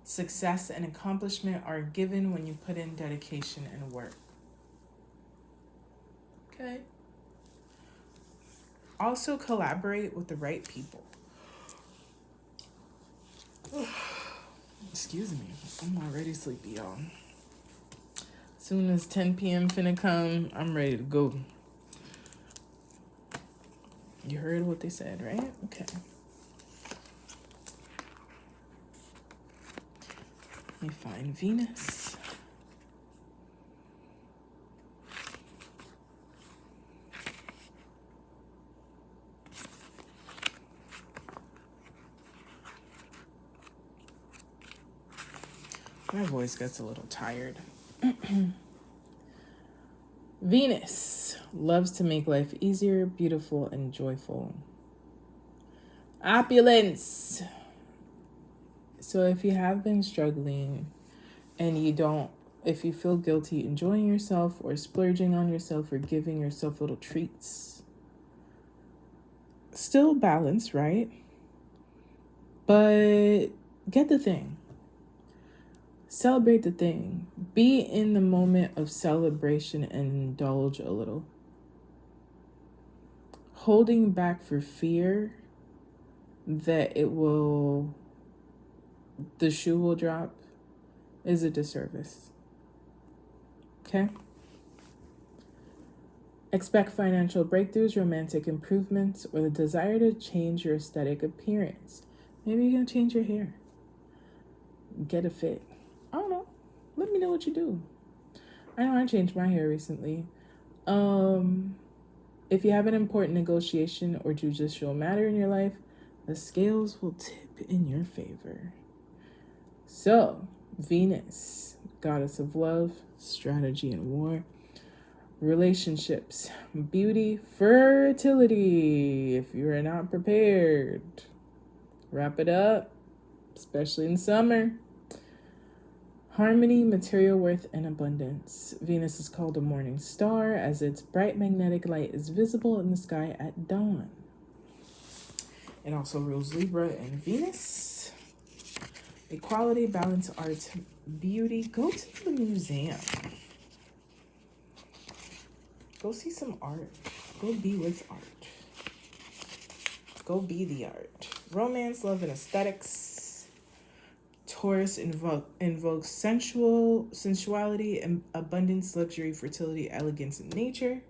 Success and accomplishment are given when you put in dedication and work. Okay. Also collaborate with the right people. Excuse me, I'm already sleepy, y'all. Soon as 10 p.m. finna come, I'm ready to go. You heard what they said, right? Okay. Let me find Venus. My voice gets a little tired. Venus loves to make life easier, beautiful, and joyful. Opulence. So if you have been struggling and if you feel guilty enjoying yourself or splurging on yourself or giving yourself little treats, still balance, right? But get the thing. Celebrate the thing. Be in the moment of celebration and indulge a little. Holding back for fear that the shoe will drop is a disservice. Okay? Expect financial breakthroughs, romantic improvements, or the desire to change your aesthetic appearance. Maybe you're going to change your hair. Get a fit. I don't know. Let me know what you do. I know I changed my hair recently. If you have an important negotiation or judicial matter in your life, the scales will tip in your favor. So, Venus, goddess of love, strategy and war, relationships, beauty, fertility. If you are not prepared, wrap it up, especially in summer. Harmony, material worth, and abundance. Venus is called a morning star as its bright magnetic light is visible in the sky at dawn. It also rules Libra and Venus. Equality, balance, art, beauty. Go to the museum. Go see some art. Go be with art. Go be the art. Romance, love, and aesthetics. Taurus invokes sensuality, and abundance, luxury, fertility, elegance, and nature.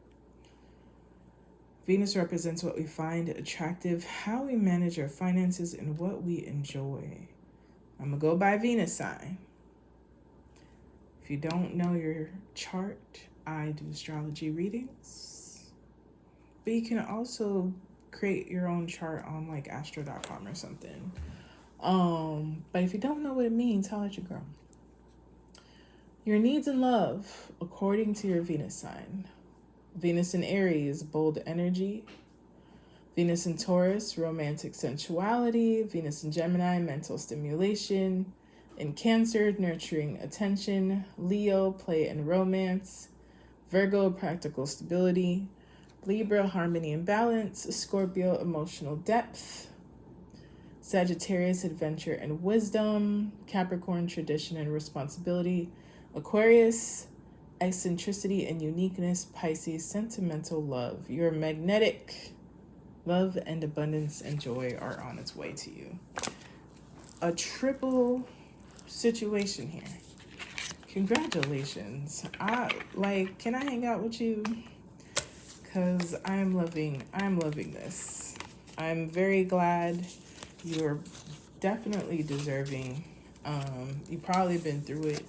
Venus represents what we find attractive, how we manage our finances, and what we enjoy. I'm going to go by Venus sign. If you don't know your chart, I do astrology readings. But you can also create your own chart on like astro.com or something. But if you don't know what it means, holla at your girl. Your needs in love, according to your Venus sign. Venus in Aries, bold energy. Venus in Taurus, romantic sensuality. Venus in Gemini, mental stimulation. In Cancer, nurturing attention. Leo, play and romance. Virgo, practical stability. Libra, harmony and balance. Scorpio, emotional depth. Sagittarius, adventure and wisdom. Capricorn, tradition and responsibility. Aquarius, eccentricity and uniqueness. Pisces, sentimental love. Your magnetic love and abundance and joy are on its way to you. A triple situation here. Congratulations. Can I hang out with you? Because I'm loving this. I'm very glad. You're definitely deserving. You've probably been through it.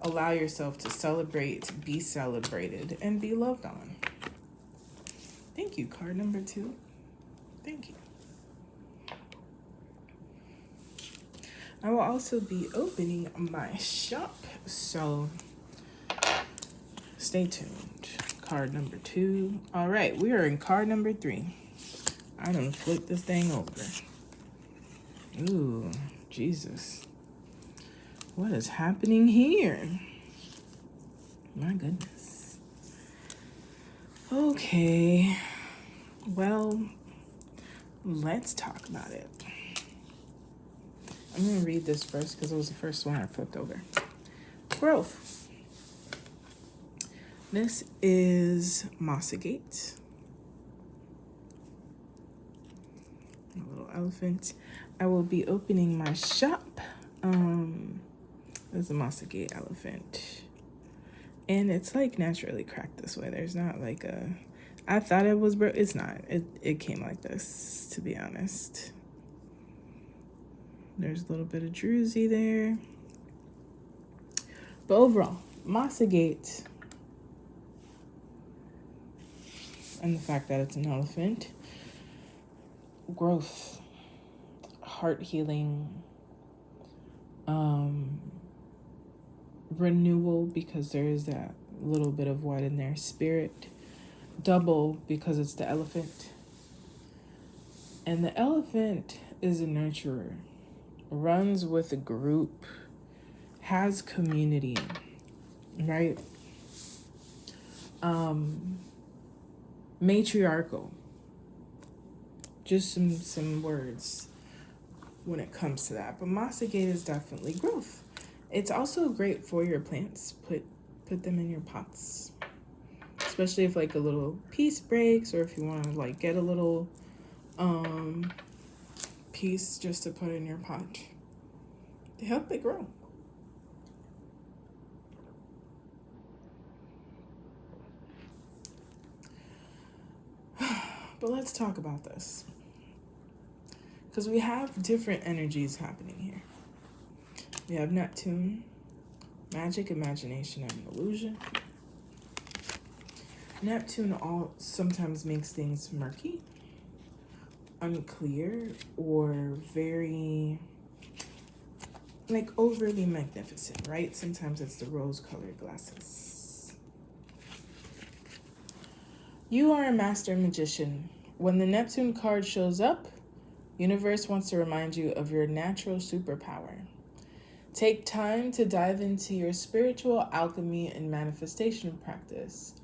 Allow yourself to celebrate, be celebrated, and be loved on. Thank you, card number 2. Thank you. I will also be opening my shop, so stay tuned. Card number 2. All right, we are in card number 3. I done flipped this thing over. Ooh, Jesus. What is happening here? My goodness. Okay. Well, let's talk about it. I'm going to read this first because it was the first one I flipped over. Growth. This is Moss Agate. A little elephant. I will be opening my shop. There's a Moss Agate elephant. And it's like naturally cracked this way. There's not like a... I thought it was... It's not. It came like this, to be honest. There's a little bit of druzy there. But overall, Moss Agate, and the fact that it's an elephant, growth, heart healing, renewal, because there is that little bit of white in there, spirit, double because it's the elephant. And the elephant is a nurturer, runs with a group, has community, right? Matriarchal. Just some words when it comes to that. But Moss Agate is definitely growth. It's also great for your plants. Put them in your pots. Especially if like a little piece breaks, or if you want to like get a little piece just to put in your pot. They help it grow. But let's talk about this. Because we have different energies happening here. We have Neptune, magic, imagination, and illusion. Neptune sometimes makes things murky, unclear, or very, like, overly magnificent, right? Sometimes it's the rose-colored glasses. You are a master magician. When the Neptune card shows up, universe wants to remind you of your natural superpower. Take time to dive into your spiritual alchemy and manifestation practice.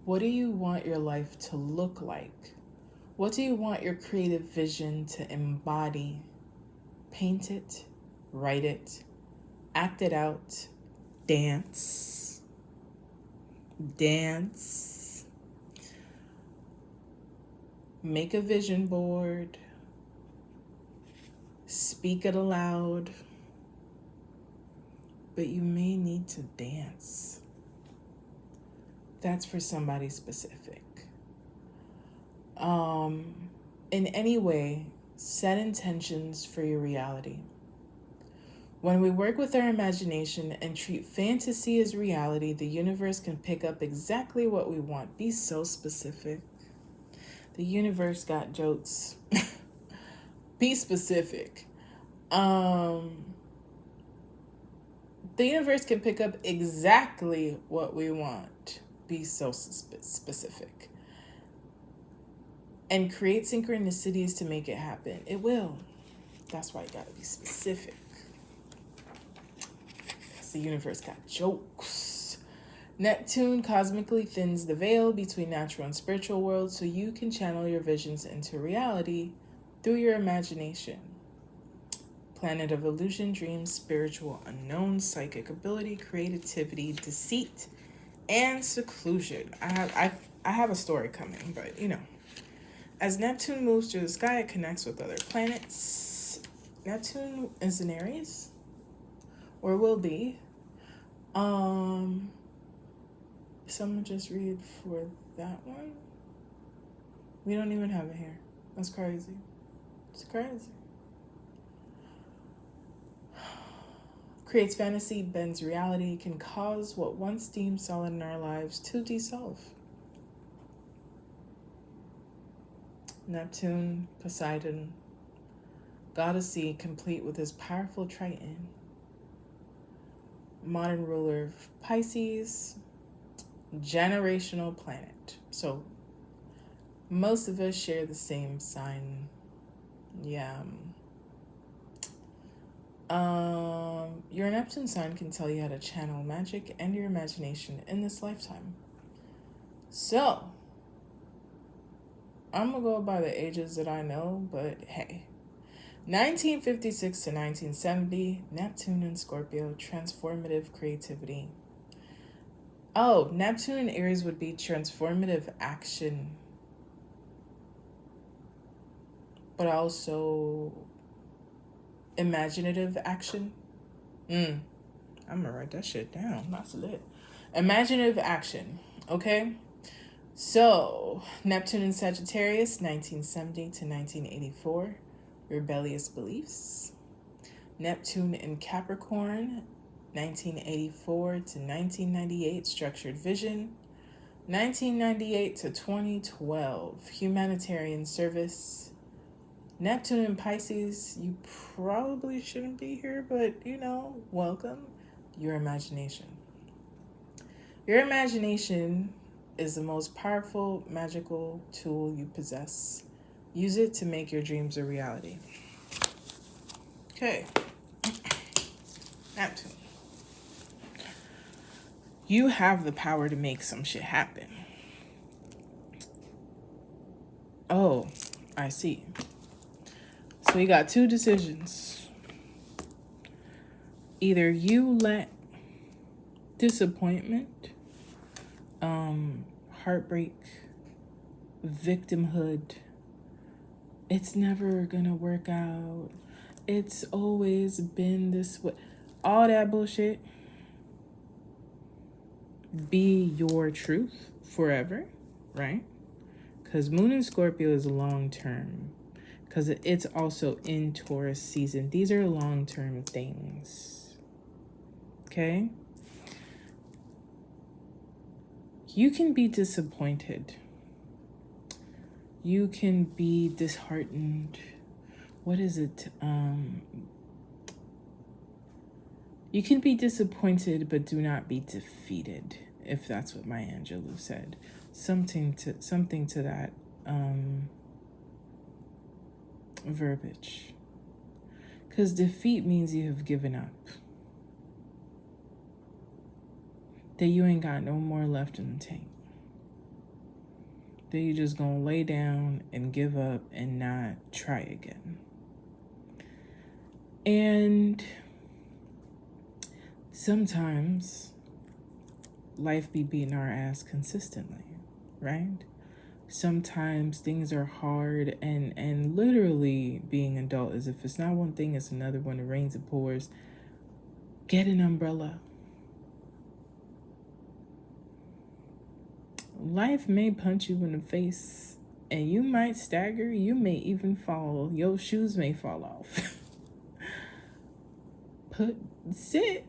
What do you want your life to look like? What do you want your creative vision to embody? Paint it, write it, act it out, dance, make a vision board, speak it aloud, but you may need to dance. That's for somebody specific. In any way, set intentions for your reality. When we work with our imagination and treat fantasy as reality, the universe can pick up exactly what we want. Be so specific. The universe got jokes. Be specific. The universe can pick up exactly what we want. Be so specific. And create synchronicities to make it happen. It will. That's why you gotta be specific. Because the universe got jokes. Neptune cosmically thins the veil between natural and spiritual worlds so you can channel your visions into reality through your imagination. Planet of illusion, dreams, spiritual unknown, psychic ability, creativity, deceit, and seclusion. I have a story coming, but you know. As Neptune moves through the sky, it connects with other planets. Neptune is in Aries, or will be. Someone just read for that one. We don't even have it here. That's crazy. It's crazy. Creates fantasy, bends reality, can cause what once deemed solid in our lives to dissolve. Neptune, Poseidon, god of sea, complete with his powerful Triton. Modern ruler of Pisces, generational planet. So most of us share the same sign. Yeah. Your Neptune sign can tell you how to channel magic and your imagination in this lifetime. So I'm gonna go by the ages that I know, but hey. 1956 to 1970, Neptune in Scorpio, transformative creativity. Oh, Neptune in Aries would be transformative action, but also imaginative action. I'm gonna write that shit down. That's lit. Imaginative action, okay? So, Neptune in Sagittarius, 1970 to 1984, rebellious beliefs. Neptune in Capricorn, 1984 to 1998, structured vision. 1998 to 2012, humanitarian service. Neptune in Pisces, you probably shouldn't be here, but you know, welcome. Your imagination. Your imagination is the most powerful magical tool you possess. Use it to make your dreams a reality. Okay. Neptune. You have the power to make some shit happen. Oh, I see. So you got two decisions. Either you let disappointment, heartbreak, victimhood, it's never gonna work out, it's always been this way, all that bullshit, be your truth forever, right? Because Moon in Scorpio is long term, because it's also in Taurus season. These are long term things, okay? You can be disappointed. You can be disheartened. What is it? You can be disappointed, but do not be defeated, if that's what Maya Angelou said. Something to that verbiage. Because defeat means you have given up. That you ain't got no more left in the tank. That you just gonna lay down and give up and not try again. And sometimes life be beating our ass consistently, right? Sometimes things are hard, and literally being adult is, if it's not one thing, it's another. When it rains, it pours. Get an umbrella. Life may punch you in the face, and you might stagger. You may even fall. Your shoes may fall off. Sit.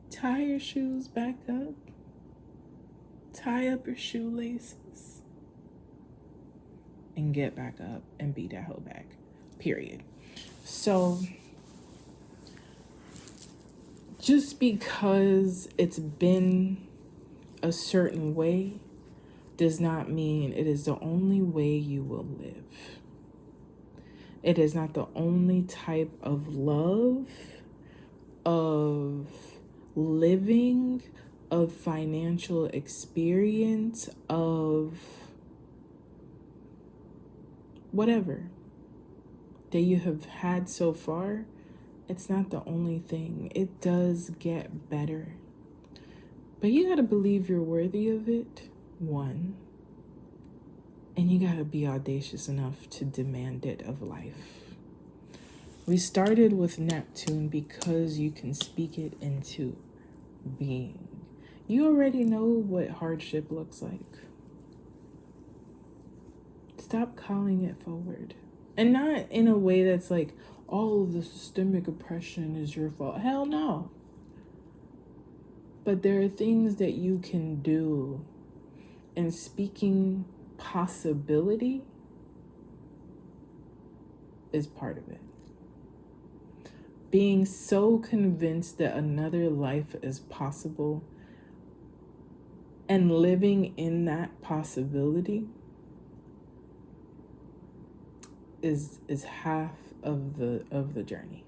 Tie your shoes back up. Tie up your shoelaces. And get back up and beat that hoe back. Period. So, just because it's been a certain way does not mean it is the only way you will live. It is not the only type of love, of living, of financial experience, of whatever that you have had so far. It's not the only thing. It does get better. But you gotta believe you're worthy of it, one. And you gotta be audacious enough to demand it of life. We started with Neptune because you can speak it into being. You already know what hardship looks like. Stop calling it forward. And not in a way that's like, all of the systemic oppression is your fault. Hell no. But there are things that you can do, and speaking possibility is part of it. Being so convinced that another life is possible and living in that possibility is half of the journey.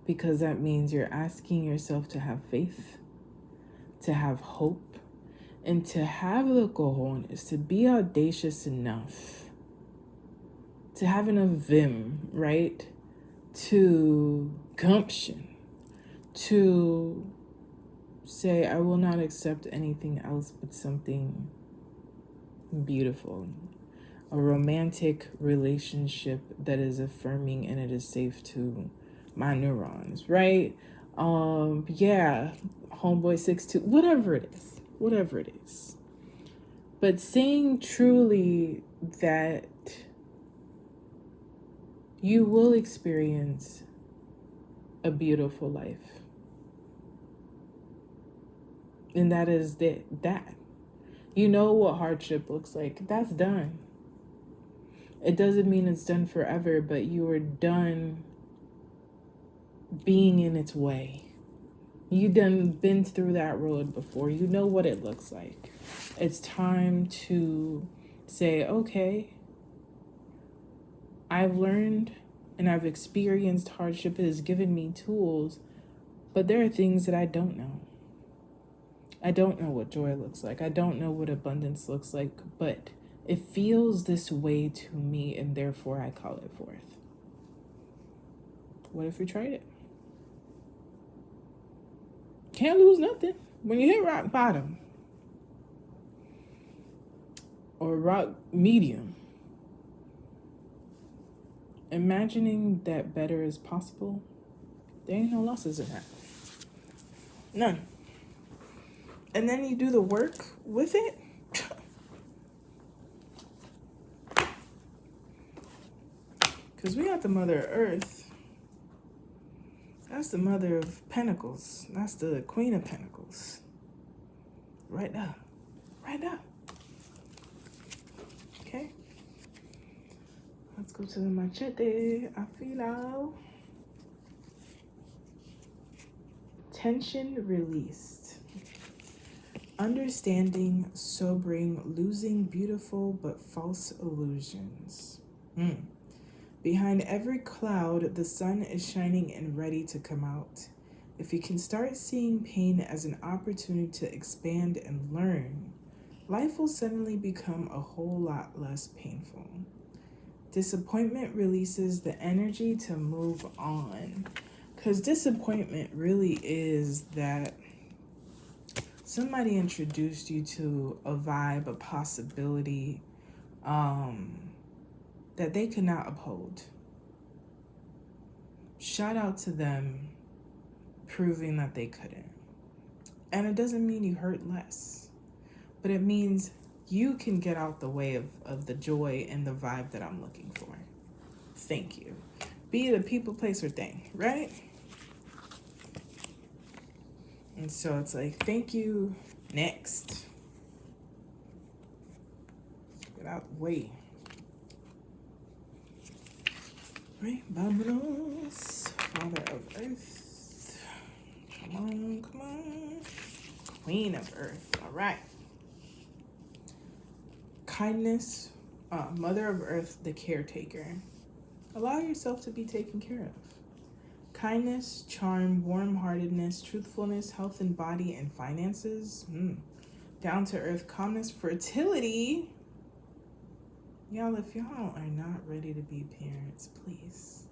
Because that means you're asking yourself to have faith, to have hope, and to have the cojones, to be audacious enough, to have enough vim, right? To gumption, to say, I will not accept anything else but something beautiful. A romantic relationship that is affirming and it is safe to my neurons, right? Yeah, homeboy 6'2", whatever it is. But saying truly that you will experience a beautiful life. And that is that. You know what hardship looks like. That's done. It doesn't mean it's done forever, but you are done being in its way. You done been through that road before. You know what it looks like. It's time to say, okay, I've learned and I've experienced hardship. It has given me tools, but there are things that I don't know. I don't know what joy looks like. I don't know what abundance looks like, but it feels this way to me, and therefore I call it forth. What if we tried it? Can't lose nothing. When you hit rock bottom or rock medium, imagining that better is possible, there ain't no losses in that. None. And then you do the work with it. Because we got the Mother Earth. That's the Mother of Pentacles. That's the Queen of Pentacles. Right now. Right now. Okay. Let's go to the machete. Afilao. Tension released. Understanding, sobering, losing beautiful but false illusions. Behind every cloud, the sun is shining and ready to come out. If you can start seeing pain as an opportunity to expand and learn, life will suddenly become a whole lot less painful. Disappointment releases the energy to move on. Because disappointment really is that somebody introduced you to a vibe, a possibility that they could not uphold. Shout out to them proving that they couldn't. And it doesn't mean you hurt less, but it means you can get out the way of the joy and the vibe that I'm looking for. Thank you. Be it a people, place, or thing, right? And so it's like, thank you. Next. Get out the way. Right, vámonos. Father of Earth. Come on, come on. Queen of Earth. All right. Kindness. Mother of Earth, the caretaker. Allow yourself to be taken care of. Kindness, charm, warm-heartedness, truthfulness, health in body and finances. Down-to-earth calmness, fertility. Y'all, if y'all are not ready to be parents, please.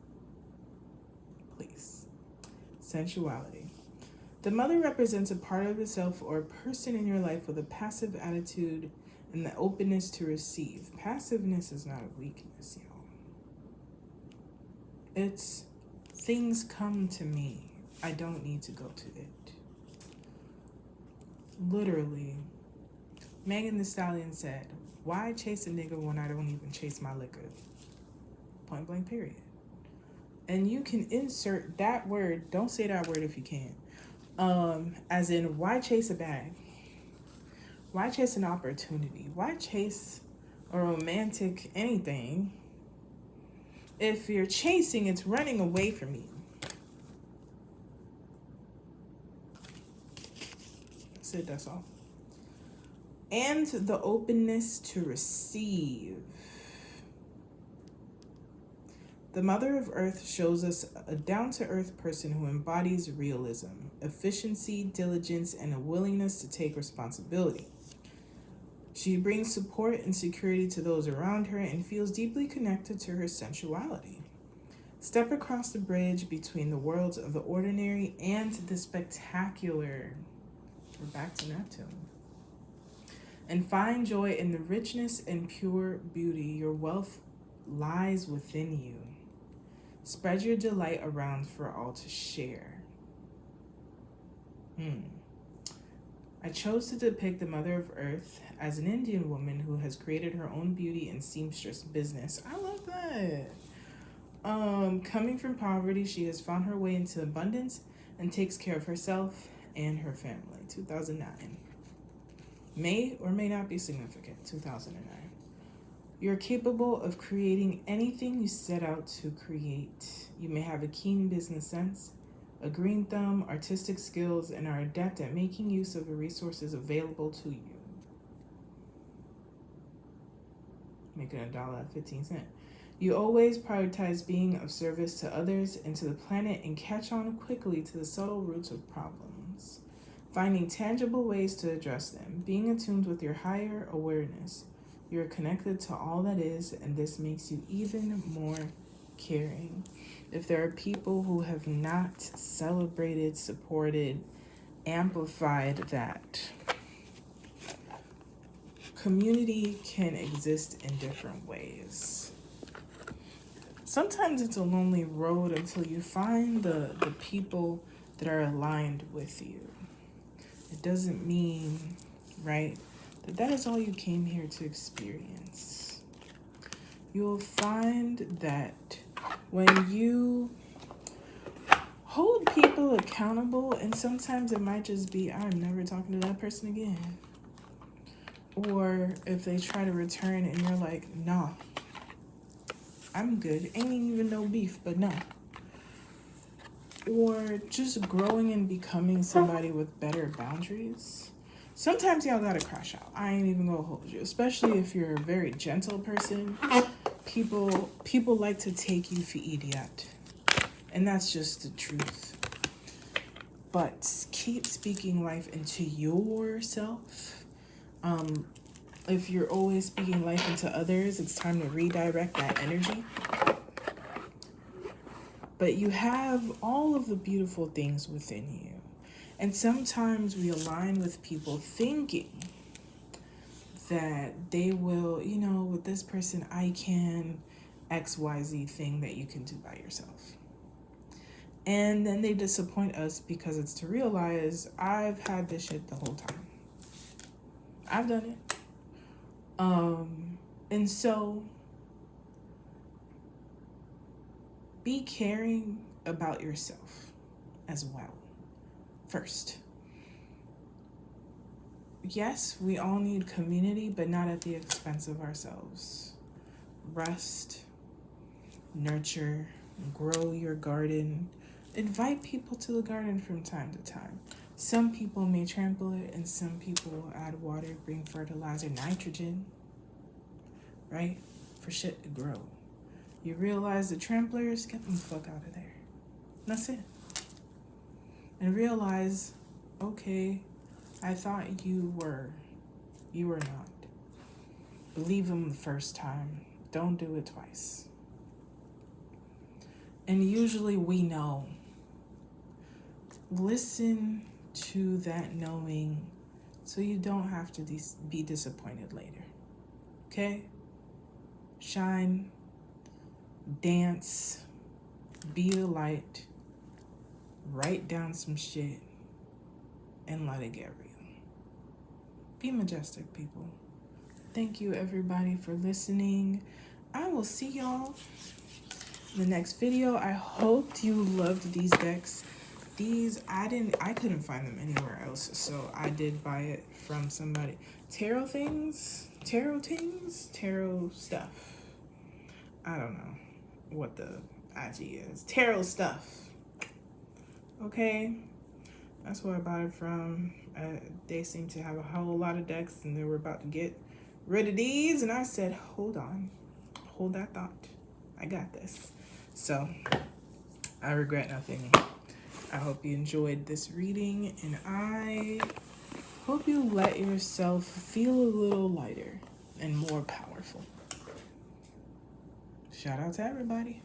Please. Sensuality. The mother represents a part of yourself or a person in your life with a passive attitude and the openness to receive. Passiveness is not a weakness, y'all. It's things come to me. I don't need to go to it. Literally, Megan Thee Stallion said, why chase a nigga when I don't even chase my liquor? Point blank, period. And you can insert that word, don't say that word if you can. As in, why chase a bag? Why chase an opportunity? Why chase a romantic anything? If you're chasing, it's running away from you. That's it, that's all. And the openness to receive. The Mother of Earth shows us a down-to-earth person who embodies realism, efficiency, diligence, and a willingness to take responsibility. She brings support and security to those around her and feels deeply connected to her sensuality. Step across the bridge between the worlds of the ordinary and the spectacular. We're back to Neptune. And find joy in the richness and pure beauty. Your wealth lies within you. Spread your delight around for all to share. I chose to depict the Mother of Earth as an Indian woman who has created her own beauty and seamstress business. I love that. Coming from poverty, she has found her way into abundance and takes care of herself and her family. 2009. May or may not be significant. 2009. You're capable of creating anything you set out to create. You may have a keen business sense, a green thumb, artistic skills, and are adept at making use of the resources available to you. Making $1 at 15 cents. You always prioritize being of service to others and to the planet and catch on quickly to the subtle roots of problems, finding tangible ways to address them, being attuned with your higher awareness. You're connected to all that is, and this makes you even more caring. If there are people who have not celebrated, supported, amplified that, community can exist in different ways. Sometimes it's a lonely road until you find the people that are aligned with you. It doesn't mean, right, that is all you came here to experience. You'll find that when you hold people accountable, and sometimes it might just be, I'm never talking to that person again. Or if they try to return and you're like, nah, I'm good. Ain't even no beef, but no. Or just growing and becoming somebody with better boundaries. Sometimes y'all gotta crash out. I ain't even gonna hold you. Especially if you're a very gentle person. People like to take you for idiot. And that's just the truth. But keep speaking life into yourself. If you're always speaking life into others, it's time to redirect that energy. But you have all of the beautiful things within you. And sometimes we align with people thinking that they will, you know, with this person, I can XYZ thing that you can do by yourself. And then they disappoint us because it's to realize I've had this shit the whole time. I've done it. And so be caring about yourself as well. First. Yes, we all need community, but not at the expense of ourselves. Rest, nurture, grow your garden. Invite people to the garden from time to time. Some people may trample it, and some people will add water, bring fertilizer, nitrogen, right? For shit to grow. You realize the tramplers, get them the fuck out of there. That's it. And realize, okay, I thought you were not. Believe them the first time. Don't do it twice. And usually we know. Listen to that knowing so you don't have to be disappointed later. Okay? Shine, dance, be the light, write down some shit, and let it get real. Be majestic, people. Thank you, everybody, for listening. I will see y'all in the next video. I hope you loved these decks. These, I couldn't find them anywhere else, so I did buy it from somebody. Tarot stuff. I don't know what the IG is. Tarot stuff. Okay? That's where I bought it from. They seem to have a whole lot of decks, and they were about to get rid of these, and I said, hold on. Hold that thought. I got this. So, I regret nothing. I hope you enjoyed this reading, and I hope you let yourself feel a little lighter and more powerful. Shout out to everybody.